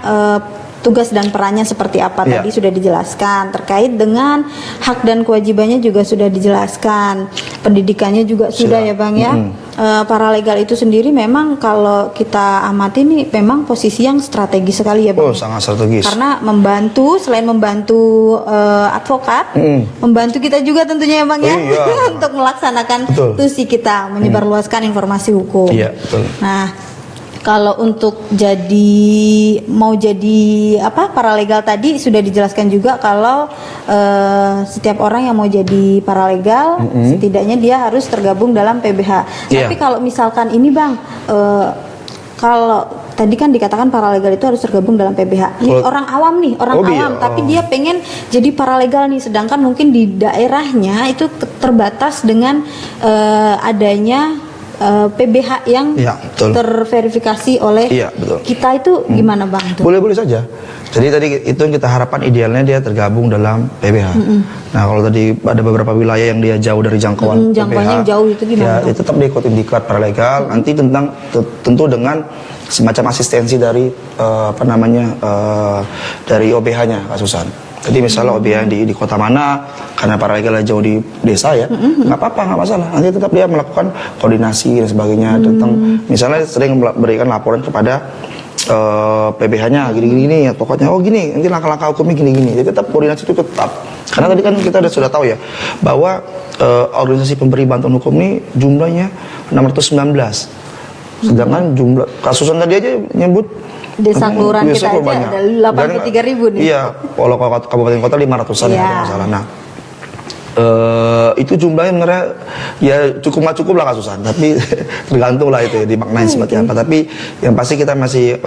tugas dan perannya seperti apa
Iya.
tadi sudah dijelaskan, terkait dengan hak dan kewajibannya juga sudah dijelaskan, pendidikannya juga sudah ya Bang ya. Paralegal itu sendiri memang kalau kita amati nih memang posisi yang strategis sekali ya Bang.
Oh, sangat strategis.
Karena selain membantu advokat, membantu kita juga tentunya ya Bang ya,
Oh, iya.
untuk melaksanakan
Betul.
tusi kita, menyebarluaskan informasi hukum.
Iya, betul.
Nah, kalau untuk mau jadi paralegal tadi sudah dijelaskan juga kalau setiap orang yang mau jadi paralegal setidaknya dia harus tergabung dalam PBH.
Iya.
Tapi kalau misalkan ini Bang, kalau tadi kan dikatakan paralegal itu harus tergabung dalam PBH. Ini orang awam tapi dia pengen jadi paralegal nih, sedangkan mungkin di daerahnya itu terbatas dengan adanya PBH yang
Iya, betul.
terverifikasi oleh
Iya, betul.
kita itu gimana Bang tuh?
Boleh-boleh saja. Jadi tadi itu yang kita harapkan idealnya dia tergabung dalam PBH. Nah, kalau tadi ada beberapa wilayah yang dia jauh dari jangkauan
jangkauannya
PBH,
jauh itu gimana,
ya, dia tetap diikuti diklat paralegal. Nanti tentu dengan semacam asistensi dari dari OBH-nya kasusan. Jadi misalnya OBH di kota mana, karena paralegal jauh di desa ya, nggak apa-apa, nggak masalah. Nanti tetap dia melakukan koordinasi dan sebagainya tentang, misalnya sering memberikan laporan kepada PBH-nya gini-gini, pokoknya gini, nanti langkah-langkah hukumnya gini-gini. Jadi tetap koordinasi itu tetap. Karena tadi kan kita sudah tahu ya bahwa organisasi pemberi bantuan hukum ini jumlahnya 619. Sedangkan jumlah kasusan tadi aja nyebut
Desa kelurahan kita aja ada 83.000 nih.
Iya, kalau kabupaten kota 500-an ya,
Iya.
kalau nggak salah. Nah, Itu jumlahnya sebenarnya ya cukup lah kasusan, tapi tergantung lah itu ya, dimaknai seperti apa. Tapi yang pasti kita masih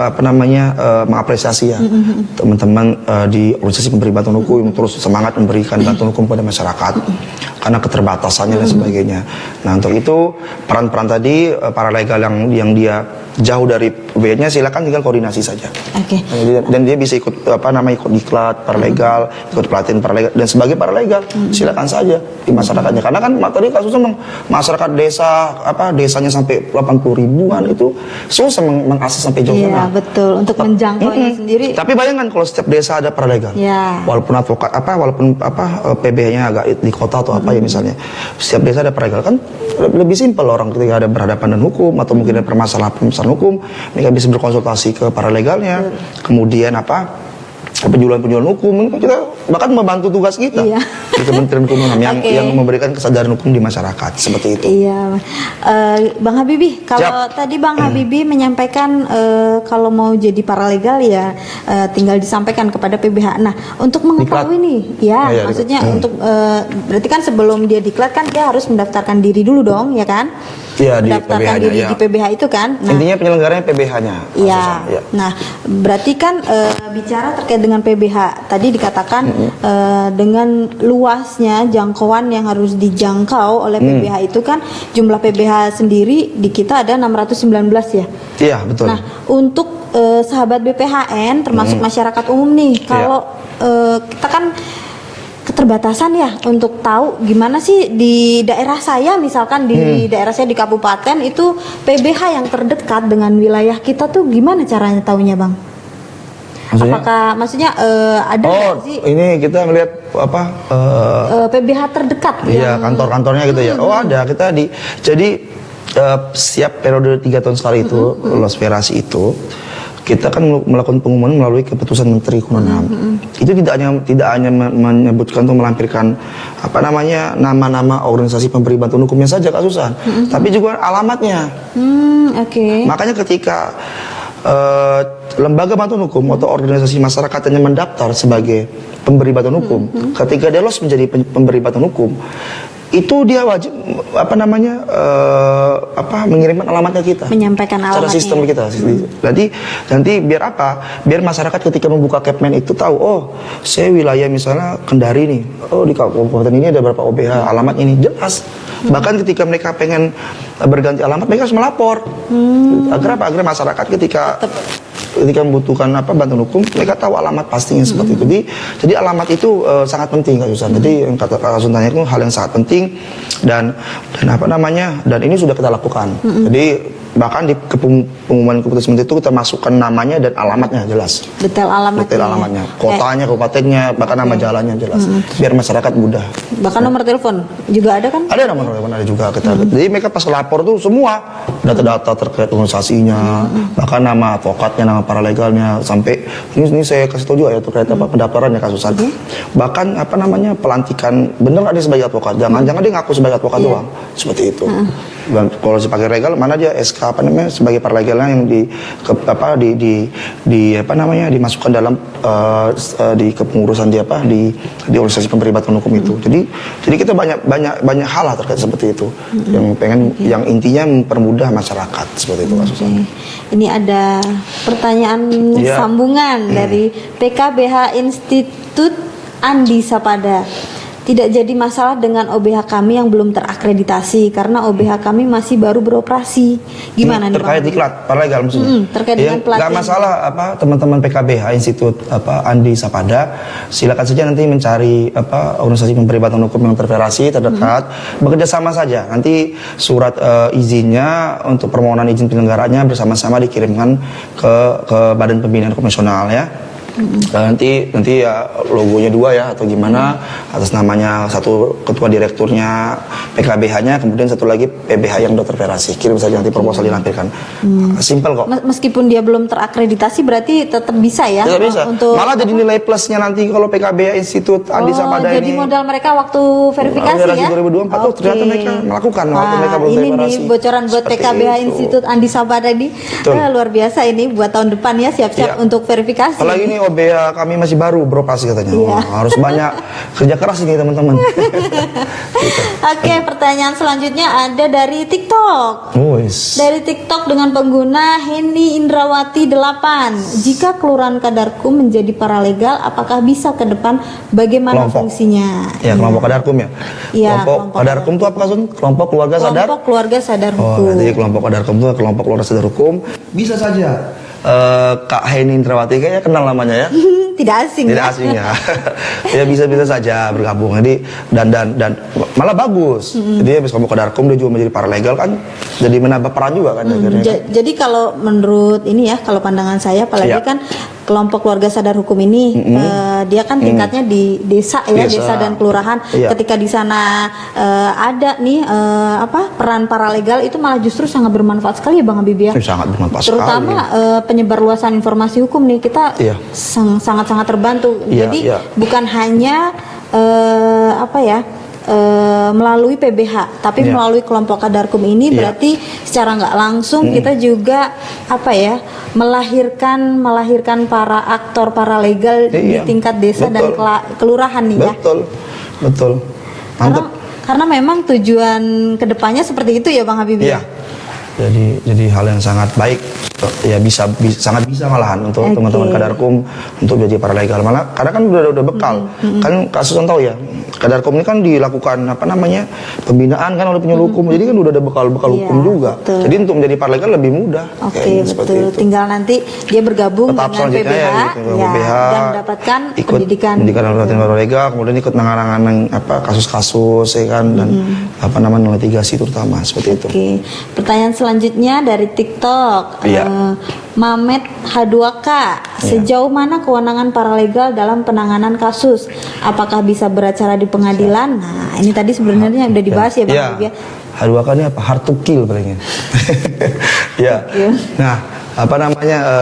mengapresiasi ya teman-teman di organisasi pemberi bantuan hukum yang terus semangat memberikan bantuan hukum pada masyarakat karena keterbatasannya dan sebagainya. Nah untuk itu peran-peran tadi para legal yang dia jauh dari PBH-nya silakan tinggal koordinasi saja.
Oke.
Dan dia bisa ikut ikut diklat paralegal, ikut pelatihan paralegal dan sebagai paralegal silakan saja di masyarakatnya. Karena kan tadi kasusnya masyarakat desanya sampai 80 ribuan itu susah mengakses sampai jauh
Iya,
sana.
betul. Untuk menjangkaunya sendiri.
Tapi bayangkan kalau setiap desa ada paralegal.
Ya.
Walaupun PBH-nya agak di kota atau apa ya misalnya. Setiap desa ada paralegal kan lebih simpel orang ketika ada berhadapan dengan hukum atau mungkin ada permasalahan hukum, mereka bisa berkonsultasi ke paralegalnya. Kemudian penjualan hukum, kita bahkan membantu tugas kita di Kementerian Hukum yang memberikan kesadaran hukum di masyarakat seperti itu.
Iya, Bang Habibie, kalau tadi Bang Habibie menyampaikan kalau mau jadi paralegal ya tinggal disampaikan kepada PBH. Nah, untuk mengetahui nih, maksudnya untuk berarti kan sebelum dia diklat kan dia harus mendaftarkan diri dulu dong, ya kan?
Iya,
mendaftarkan diri di PBH itu kan.
Nah, intinya penyelenggaranya PBH-nya.
Iya. Nah, berarti kan bicara terkait dengan PBH tadi dikatakan dengan luasnya jangkauan yang harus dijangkau oleh PBH itu kan jumlah PBH sendiri di kita ada 619 ya.
Iya, betul.
Nah, untuk sahabat BPHN termasuk masyarakat umum nih, kalau kita kan keterbatasan ya untuk tahu gimana sih di daerah saya, misalkan di daerah saya di kabupaten itu PBH yang terdekat dengan wilayah kita tuh gimana caranya taunya, Bang? Maksudnya? Apakah ada nggak sih?
Ini kita melihat
PBH terdekat?
Iya, kantor-kantornya gitu ya. Oh ada, jadi setiap periode 3 tahun sekali itu lolos verasi itu kita kan melakukan pengumuman melalui keputusan Menteri Hukum dan HAM. Itu tidak hanya menyebutkan atau melampirkan nama-nama organisasi pemberi bantuan hukumnya saja kasusan, tapi juga alamatnya. Makanya ketika lembaga bantuan hukum atau organisasi masyarakat yang mendaftar sebagai pemberi bantuan hukum, ketika dia lolos menjadi pemberi bantuan hukum, itu dia wajib mengirimkan alamatnya kita,
menyampaikan alamatnya
secara sistem kita. Nanti biar apa? Biar masyarakat ketika membuka Kepmen itu tahu, oh saya wilayah misalnya Kendari nih, oh di kabupaten ini ada berapa OBH, alamat ini jelas. Bahkan ketika mereka pengen berganti alamat, mereka harus melapor. Agar apa? Agar masyarakat ketika membutuhkan bantuan hukum, mereka tahu alamat pastinya seperti itu. Jadi alamat itu sangat penting, Kak Susan. Jadi yang kata Kak Susan tanya itu hal yang sangat penting dan ini sudah kita lakukan. Jadi bahkan di pengumuman keputusan menteri itu kita masukkan namanya dan alamatnya jelas.
Detail alamatnya.
Kotanya, kabupatennya, bahkan nama jalannya jelas. Biar masyarakat mudah.
Bahkan nomor telepon juga ada kan?
Ada nomor telepon, ada juga kita. Jadi mereka pas lapor tuh semua data-data terkait organisasinya, bahkan nama advokatnya, nama paralegalnya, sampai ini saya kasih tahu juga ya terkait pendaftarannya kasusan. Bahkan pelantikan bener nggak dia sebagai advokat? Jangan dia ngaku sebagai advokat doang. Seperti itu. Dan kalau sebagai legal mana dia SK sebagai paralegalnya yang dimasukkan dalam di kepengurusan di organisasi pemberi bantuan hukum itu. Jadi kita banyak hal lah terkait seperti itu yang intinya mempermudah masyarakat seperti itu.
Ini ada pertanyaan sambungan dari PKBH Institut Andi Sapada. Tidak jadi masalah dengan OBH kami yang belum terakreditasi karena OBH kami masih baru beroperasi. Gimana nih
terkait diklat paralegal maksudnya?
Terkait dengan pelatihan.
Gak masalah teman-teman PKBH Institut Andi Sapada, silakan saja nanti mencari organisasi pemberi bantuan hukum yang terfederasi terdekat, bekerja sama saja. Nanti surat izinnya untuk permohonan izin penyelenggaranya bersama-sama dikirimkan ke Badan Pembinaan Komisional ya. Nanti ya logonya 2 ya atau gimana, atas namanya satu ketua direkturnya PKBH-nya, kemudian satu lagi PBH yang dokter Verasi. Kirim saja nanti proposal dilampirkan. Simple kok.
Meskipun dia belum terakreditasi berarti tetap bisa ya?
Tetap bisa. Malah jadi nilai plusnya nanti kalau PKBH Institut Andi Sapada
ini. Jadi modal mereka waktu verifikasi ya?
2024 ternyata mereka melakukan.
Mereka belum ini nih bocoran buat PKBH Institut Andi Sapada ini. Luar biasa ini buat tahun depan ya, siap-siap untuk verifikasi.
Apalagi ini OBH kami masih baru beroperasi katanya.
Iya.
Harus banyak kerja keras ini teman-teman. Gitu.
Oke, pertanyaan selanjutnya ada dari TikTok.
Wis.
Dari TikTok dengan pengguna Heni Indrawati 8. Jika Kelurahan Kadarkum menjadi paralegal, apakah bisa ke depan bagaimana
Kelompok.
fungsinya?
Ya, kelompok Kadarkum ya.
Iya,
Kelompok Kadarkum itu apa Sun? Kelompok keluarga sadar.
Kelompok keluarga sadar
Oh,
hukum.
jadi kelompok Kadarkum itu kelompok keluarga sadar hukum. Bisa saja. Kak Heni Indrawati kayaknya kenal namanya ya.
Tidak asing.
Tidak
ya?
asing ya. Ya bisa-bisa saja bergabung. Jadi dan malah bagus. Jadi habis kelompok Kadarkum dia juga menjadi paralegal kan. Jadi menambah peran juga kan akhirnya. Kan?
Jadi kalau menurut ini ya, kalau pandangan saya, apalagi
Iya.
kan kelompok keluarga sadar hukum ini dia kan tingkatnya di desa ya, desa dan kelurahan.
Iya.
Ketika di sana ada nih peran paralegal, itu malah justru sangat bermanfaat sekali ya Bang Habib ya.
Sangat bermanfaat
Terutama
sekali.
penyebarluasan informasi hukum nih, kita
Iya.
sangat-sangat terbantu.
Iya,
Jadi
iya.
bukan hanya melalui PBH, tapi
Iya.
melalui kelompok Kadarkum ini
Iya.
berarti secara nggak langsung kita juga melahirkan para aktor paralegal di
Iya.
tingkat desa dan
Betul.
kelurahan nih ya.
Betul. Mantap.
Karena memang tujuan kedepannya seperti itu ya Bang Habib.
Iya. Jadi hal yang sangat baik, ya sangat bisa malahan untuk
Oke.
teman-teman Kadarkum untuk jadi paralegal. Malah karena kan udah bekal. Kan kasus tahu ya. Kadarkum ini kan dilakukan pembinaan kan oleh penyuluh hukum. Jadi kan udah ada bekal
Iya,
hukum juga.
betul.
Jadi untuk menjadi paralegal lebih mudah.
Oke,
Kayaknya seperti
betul.
itu.
Tinggal nanti dia bergabung
Tahap
dengan
selanjutnya
PBH,
gitu, PBH,
dan mendapatkan
ikut
pendidikan
pelatihan paralegal, kemudian ikut mengarang-arang kasus-kasus ya kan dan litigasi terutama seperti itu.
Oke, pertanyaan selanjutnya dari TikTok.
Iya.
Mamet H2K, sejauh mana kewenangan paralegal dalam penanganan kasus? Apakah bisa beracara di pengadilan? Nah, ini tadi sebenarnya udah dibahas ya Bang
Iya.
Habib ya.
H2K ini apa? Hard to kill palingnya. Ya.
Iya.
Nah,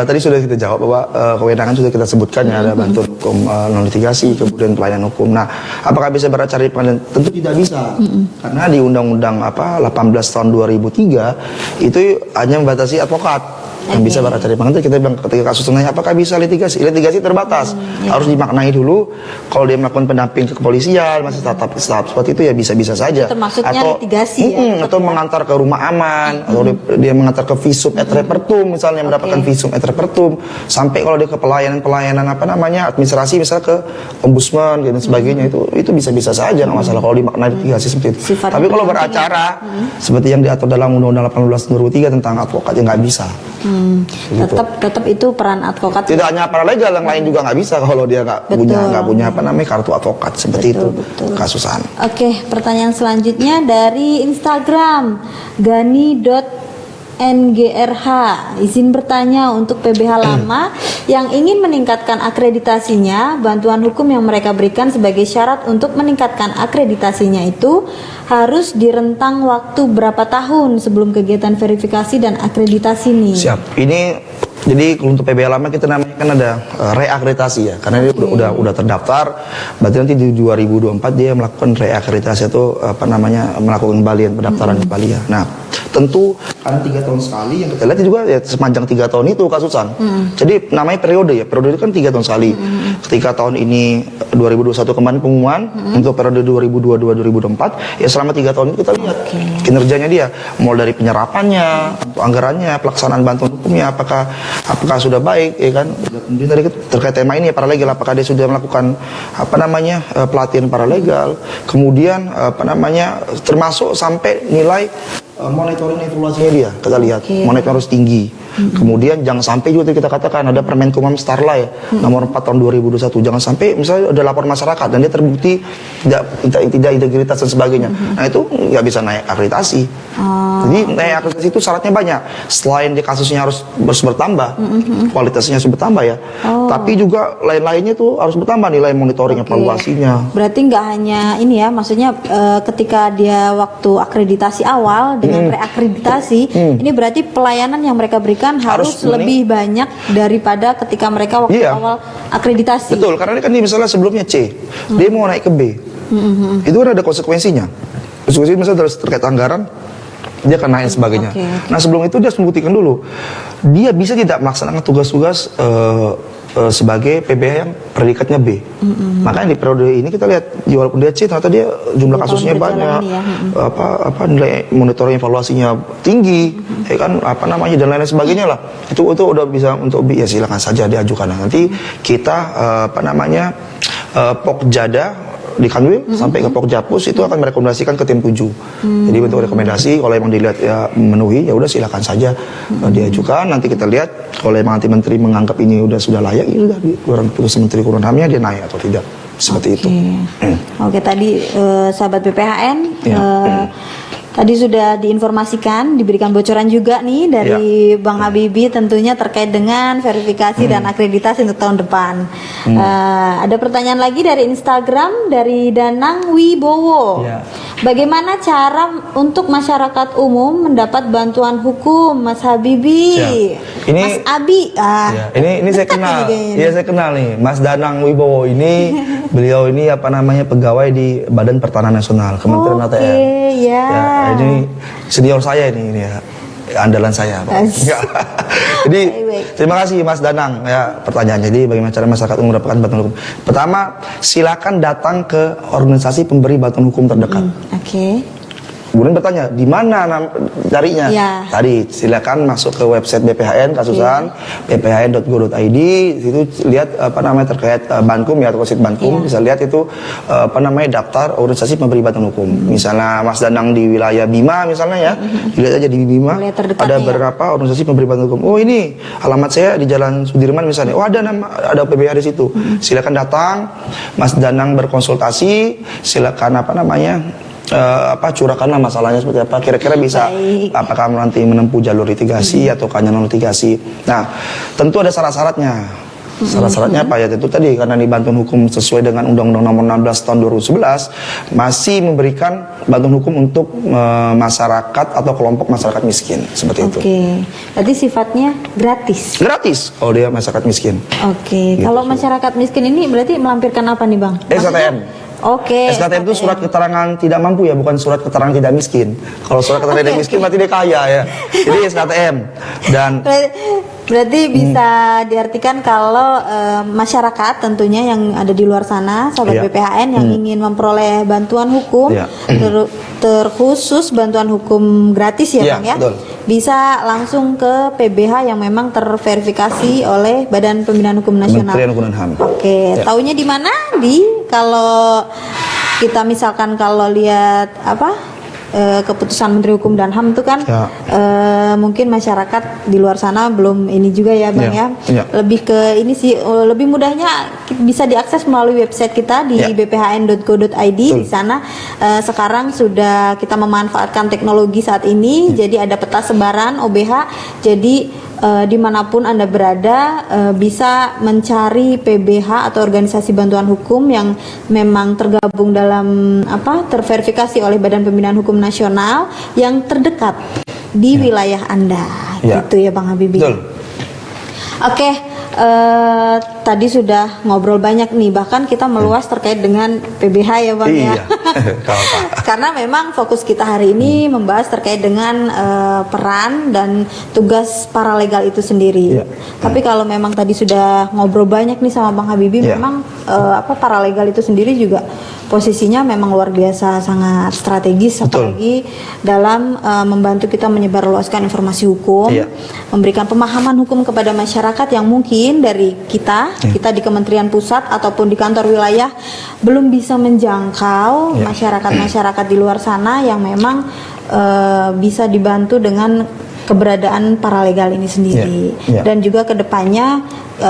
tadi sudah kita jawab bahwa kewenangan sudah kita sebutkan ya, ada bantuan hukum, non litigasi, kemudian pelayanan hukum. Nah, apakah bisa beracara di pengadilan? Tentu tidak bisa. Karena di Undang-Undang 18 tahun 2003 itu hanya membatasi advokat yang bisa beracara di pengadilan. Kita bilang ketika kasus nanya apakah bisa litigasi? Litigasi terbatas. Harus dimaknai dulu. Kalau dia melakukan pendamping ke kepolisian masih tahap seperti itu ya bisa-bisa saja.
Termasuknya litigasi ya.
Atau mengantar ke rumah aman, atau dia mengantar ke visum et repertum misalnya, mendapatkan visum et repertum, sampai kalau dia ke pelayanan administrasi misalnya ke ombudsman dan sebagainya, itu bisa-bisa saja nggak masalah kalau dimaknai litigasi seperti itu.
Sifatnya
Tapi kalau
pendamping
beracara seperti yang diatur dalam Undang-Undang 18 2003 tentang advokat ya nggak bisa. Gitu.
Tetap itu peran advokat.
Tidak hanya paralegal, yang lain juga nggak bisa kalau dia nggak punya kartu advokat seperti itu kasusan.
Oke, pertanyaan selanjutnya dari Instagram gani.ngrh. Izin bertanya, untuk PBH lama yang ingin meningkatkan akreditasinya, bantuan hukum yang mereka berikan sebagai syarat untuk meningkatkan akreditasinya itu harus direntang waktu berapa tahun sebelum kegiatan verifikasi dan akreditasi nih?
Siap. Ini jadi untuk PBH lama kita namanya kan ada reakreditasi ya, karena dia udah terdaftar, berarti nanti di 2024 dia melakukan reakreditasi atau melakukan kembalian pendaftaran kembali ya. Nah, tentu karena 3 tahun sekali, yang kita lihat juga ya sepanjang 3 tahun itu kasusan. Jadi namanya periode itu kan 3 tahun sekali. Ketika tahun ini 2021 kemarin pengumuman untuk periode 2022-2024 ya selama 3 tahun itu kita lihat kinerjanya dia, mulai dari penyerapannya, anggarannya, pelaksanaan bantuan hukumnya apakah sudah baik ya kan. Kemudian tadi terkait tema ini ya, paralegal, apakah dia sudah melakukan pelatihan paralegal, kemudian termasuk sampai nilai monitoring evaluasinya dia kita lihat monitor harus tinggi. Kemudian jangan sampai juga kita katakan ada Permenkumham Starla ya, nomor 4 tahun 2021, jangan sampai misalnya ada lapor masyarakat dan dia terbukti tidak integritas dan sebagainya. Nah itu nggak bisa naik akreditasi. Jadi naik akreditasi itu syaratnya banyak. Selain di kasusnya harus bertambah, kualitasnya harus bertambah ya, tapi juga lain-lainnya itu harus bertambah, nilai monitoring evaluasinya.
Berarti nggak hanya ini ya, maksudnya ketika dia waktu akreditasi awal dengan reakreditasi, ini berarti pelayanan yang mereka berikan harus lebih banyak daripada ketika mereka waktu awal akreditasi.
Betul, karena ini kan misalnya sebelumnya C, dia mau naik ke B, itu kan ada konsekuensinya. Konsekuensinya misalnya terkait anggaran, dia akan naik sebagainya. Nah sebelum itu dia harus membuktikan dulu dia bisa tidak melaksanakan tugas-tugas sebagai PBH yang predikatnya B. Makanya di periode ini kita lihat walaupun dia C ternyata dia jumlah
Di
kasusnya
tahun berjalan
banyak,
ini ya.
apa nilai monitoring evaluasinya tinggi, ya kan apa namanya dan lain-lain sebagainya lah. Itu udah bisa untuk B, ya silakan saja diajukan. Nanti kita Pokjada di Kanwil sampai ke Pokjapus itu akan merekomendasikan ke tim 7. Jadi bentuk rekomendasi kalau emang dilihat ya memenuhi ya udah silakan saja diajukan. Nanti kita lihat kalau emang nanti menteri menganggap ini sudah layak ya udah di luar keputusan menteri Hukum dan HAM-nya dia naik atau tidak. Seperti itu.
Oke, tadi sahabat BPHN tadi sudah diinformasikan, diberikan bocoran juga nih dari Bang Habibie tentunya terkait dengan verifikasi dan akreditasi untuk tahun depan. Ada pertanyaan lagi dari Instagram dari Danang Wibowo. Bagaimana cara untuk masyarakat umum mendapat bantuan hukum, Mas Habibie?
Ini,
Mas Abi.
Ini saya kenal. Iya saya kenal nih, Mas Danang Wibowo ini. Beliau ini pegawai di Badan Pertanahan Nasional, Kementerian ATM.
Ya,
ini senior saya ini ya, andalan saya. Jadi terima kasih Mas Danang ya pertanyaannya. Jadi bagaimana cara masyarakat umum mendapatkan bantuan hukum? Pertama, silakan datang ke organisasi pemberi bantuan hukum terdekat. Kemudian bertanya di mana carinya? Tadi silakan masuk ke website BPHN kasusan bphn.go.id. Situ lihat terkait Bankum ya atau Kosit Bankum bisa lihat itu daftar organisasi pemberi bantuan hukum. Misalnya Mas Danang di wilayah Bima misalnya ya, dilihat aja di Bima ada beberapa organisasi pemberi bantuan hukum. Oh ini alamat saya di Jalan Sudirman misalnya. Oh ada PBH di situ. Silakan datang, Mas Danang berkonsultasi. Silakan curahkanlah masalahnya seperti apa, kira-kira bisa apakah nanti menempuh jalur litigasi atau non litigasi. Nah, tentu ada syarat-syaratnya. Syarat-syaratnya apa ya? Tentu tadi karena di bantuan hukum sesuai dengan Undang-Undang Nomor 16 Tahun 2011 masih memberikan bantuan hukum untuk masyarakat atau kelompok masyarakat miskin seperti itu.
Berarti sifatnya gratis.
Gratis kalau dia masyarakat miskin.
Gitu. Kalau masyarakat miskin ini berarti melampirkan apa nih, Bang?
SKTM. SKTM itu surat keterangan tidak mampu ya, bukan surat keterangan tidak miskin. Kalau surat keterangan tidak miskin berarti dia kaya ya. Jadi SKTM dan
berarti bisa diartikan kalau masyarakat tentunya yang ada di luar sana, sahabat BPHN yang ingin memperoleh bantuan hukum terkhusus bantuan hukum gratis ya, Bang ya. Betul. Bisa langsung ke PBH yang memang terverifikasi oleh Badan Pembinaan Hukum Nasional.
Kementerian Hukum dan HAM.
Taunya di mana? Kalau kita misalkan kalau lihat keputusan Menteri Hukum dan HAM itu kan mungkin masyarakat di luar sana belum ini juga ya, Bang lebih ke ini sih, lebih mudahnya bisa diakses melalui website kita di bphn.go.id. Di sana sekarang sudah kita memanfaatkan teknologi saat ini, jadi ada peta sebaran OBH, jadi dimanapun Anda berada bisa mencari PBH atau organisasi bantuan hukum yang memang tergabung dalam terverifikasi oleh Badan Pembinaan Hukum Nasional yang terdekat di wilayah Anda. Gitu ya, Bang Habibie.
Betul.
Tadi sudah ngobrol banyak nih, bahkan kita meluas terkait dengan PBH ya, Bang ya. Karena memang fokus kita hari ini membahas terkait dengan peran dan tugas paralegal itu sendiri. Tapi kalau memang tadi sudah ngobrol banyak nih sama Bang Habibie, memang paralegal itu sendiri juga posisinya memang luar biasa sangat strategis, apalagi dalam membantu kita menyebarluaskan informasi hukum, memberikan pemahaman hukum kepada masyarakat yang mungkin dari kita di Kementerian Pusat ataupun di kantor wilayah belum bisa menjangkau masyarakat-masyarakat di luar sana yang memang bisa dibantu dengan keberadaan paralegal ini sendiri. Dan juga kedepannya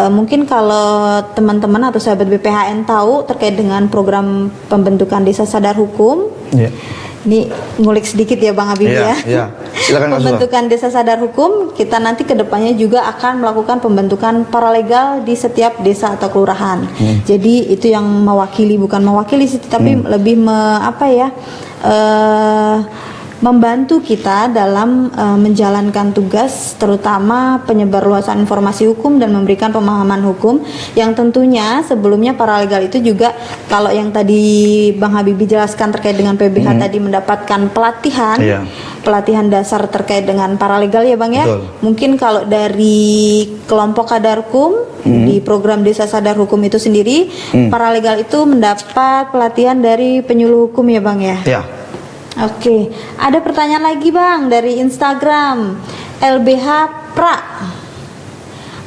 mungkin kalau teman-teman atau sahabat BPHN tahu terkait dengan program pembentukan desa sadar hukum, ini ngulik sedikit ya, Bang Habibie ya. Silakan. Pembentukan desa sadar hukum, kita nanti kedepannya juga akan melakukan pembentukan paralegal di setiap desa atau kelurahan. Jadi itu yang mewakili, bukan mewakili sih, tapi lebih membantu kita dalam menjalankan tugas, terutama penyebarluasan informasi hukum dan memberikan pemahaman hukum, yang tentunya sebelumnya paralegal itu juga, kalau yang tadi Bang Habibie jelaskan terkait dengan PBH tadi, mendapatkan pelatihan, pelatihan dasar terkait dengan paralegal ya Bang ya.
Betul.
Mungkin kalau dari kelompok Kadarkum di program Desa Sadar Hukum itu sendiri, paralegal itu mendapat pelatihan dari penyuluh hukum ya Bang ya.
Ya.
Oke, ada pertanyaan lagi Bang dari Instagram LBH Pra.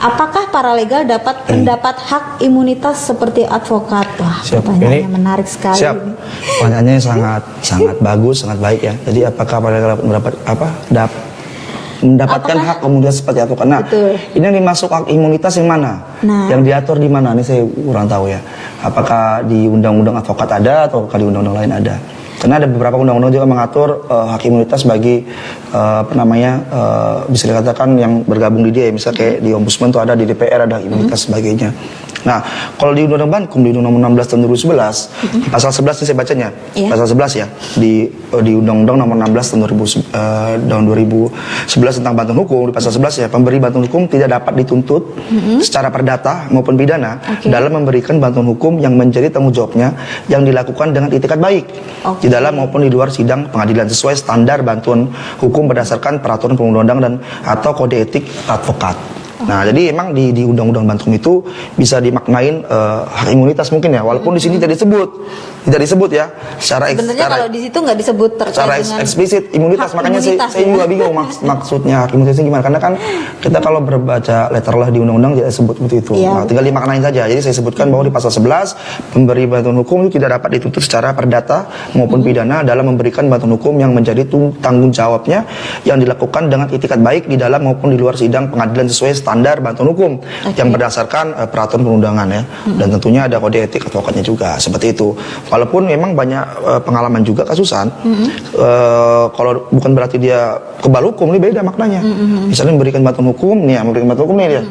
Apakah paralegal dapat mendapat hak imunitas seperti advokat? Wah,
Siap.
pertanyaannya menarik sekali.
Siap.
Ini.
Pertanyaannya sangat bagus, sangat baik ya. Jadi apakah paralegal mendapatkan hak imunitas seperti advokat? Nah,
Betul.
ini yang dimasuk hak imunitas yang mana?
Nah.
Yang diatur di mana? Ini saya kurang tahu ya. Apakah di undang-undang advokat ada atau di undang-undang lain ada? Karena ada beberapa undang-undang juga mengatur hak imunitas bagi bisa dikatakan yang bergabung di dia, misalnya kayak di ombudsman tuh ada, di DPR ada imunitas sebagainya. Nah, kalau di Undang-Undang Hukum di Undang-Undang 16 tahun 2011, di pasal 11 ini saya bacanya, pasal 11 ya, di Undang-Undang Nomor 16 tahun 2011 tentang bantuan hukum, di pasal 11 ya, pemberi bantuan hukum tidak dapat dituntut secara perdata maupun pidana dalam memberikan bantuan hukum yang menjadi tanggung jawabnya yang dilakukan dengan itikat baik di dalam maupun di luar sidang pengadilan sesuai standar bantuan hukum berdasarkan peraturan perundang-undangan dan atau kode etik advokat. Nah, jadi emang di undang-undang bantuan itu bisa dimaknain hak imunitas mungkin ya, walaupun di sini tidak disebut ya secara
Sebenarnya kalau di situ nggak disebut terkait
secara
dengan
eksplisit imunitas,
hak
makanya
imunitas,
saya juga bingung maksudnya hak imunitasnya gimana, karena kan kita kalau berbaca letterlah di undang-undang tidak sebut seperti itu.
Iya.
Nah, tinggal dimaknain saja. Jadi saya sebutkan bahwa di pasal 11 pemberi bantuan hukum itu tidak dapat dituntut secara perdata maupun pidana dalam memberikan bantuan hukum yang menjadi tanggung jawabnya yang dilakukan dengan itikat baik di dalam maupun di luar sidang pengadilan sesuai standar bantuan hukum yang berdasarkan peraturan perundangan ya, dan tentunya ada kode etik advokatnya juga seperti itu. Walaupun memang banyak pengalaman juga kasusan, kalau bukan berarti dia kebal hukum, ini beda maknanya. Misalnya memberikan bantuan hukum nih, memberikan bantuan hukum nih dia,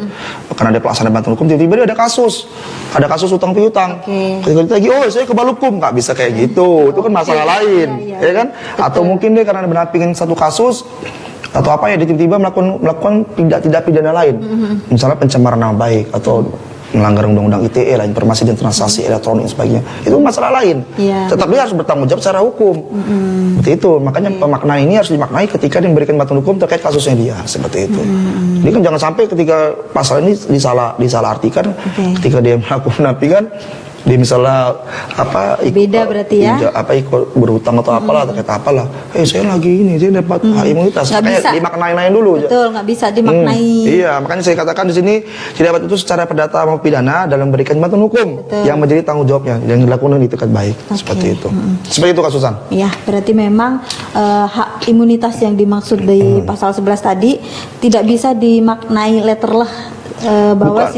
karena dia pelaksana bantuan hukum, tiba-tiba dia ada kasus utang piutang. Ketika lagi, oh saya kebal hukum, nggak bisa kayak gitu, itu kan masalah lain, ya kan? Atau mungkin dia karena menampingin satu kasus atau apa ya, dia tiba-tiba melakukan tidak pidana lain, misalnya pencemaran nama baik atau melanggar undang-undang ITE lah, informasi dan transaksi elektronik dan sebagainya, itu masalah lain. Tetap dia harus bertanggung jawab secara hukum. Seperti itu. Makanya pemaknaan ini harus dimaknai ketika dia memberikan bantuan hukum terkait kasusnya dia, seperti itu. Ini kan jangan sampai ketika pasal ini disalah artikan, ketika dia melakukan penampingan, dia misalnya
beda berarti ya,
ikut berhutang atau apalah, terkait apalah, saya lagi ini, saya dapat hak imunitas, makanya dimaknain dulu.
Betul, nggak bisa dimaknai.
Iya, makanya saya katakan di sini tidak dapat itu secara perdata maupun pidana dalam memberikan bantuan hukum yang menjadi tanggung jawabnya yang dilakukan dengan itikat baik, seperti itu. Seperti itu Kak Susan.
Iya, berarti memang hak imunitas yang dimaksud di pasal 11 tadi tidak bisa dimaknai letterleh bahwa
Bukan.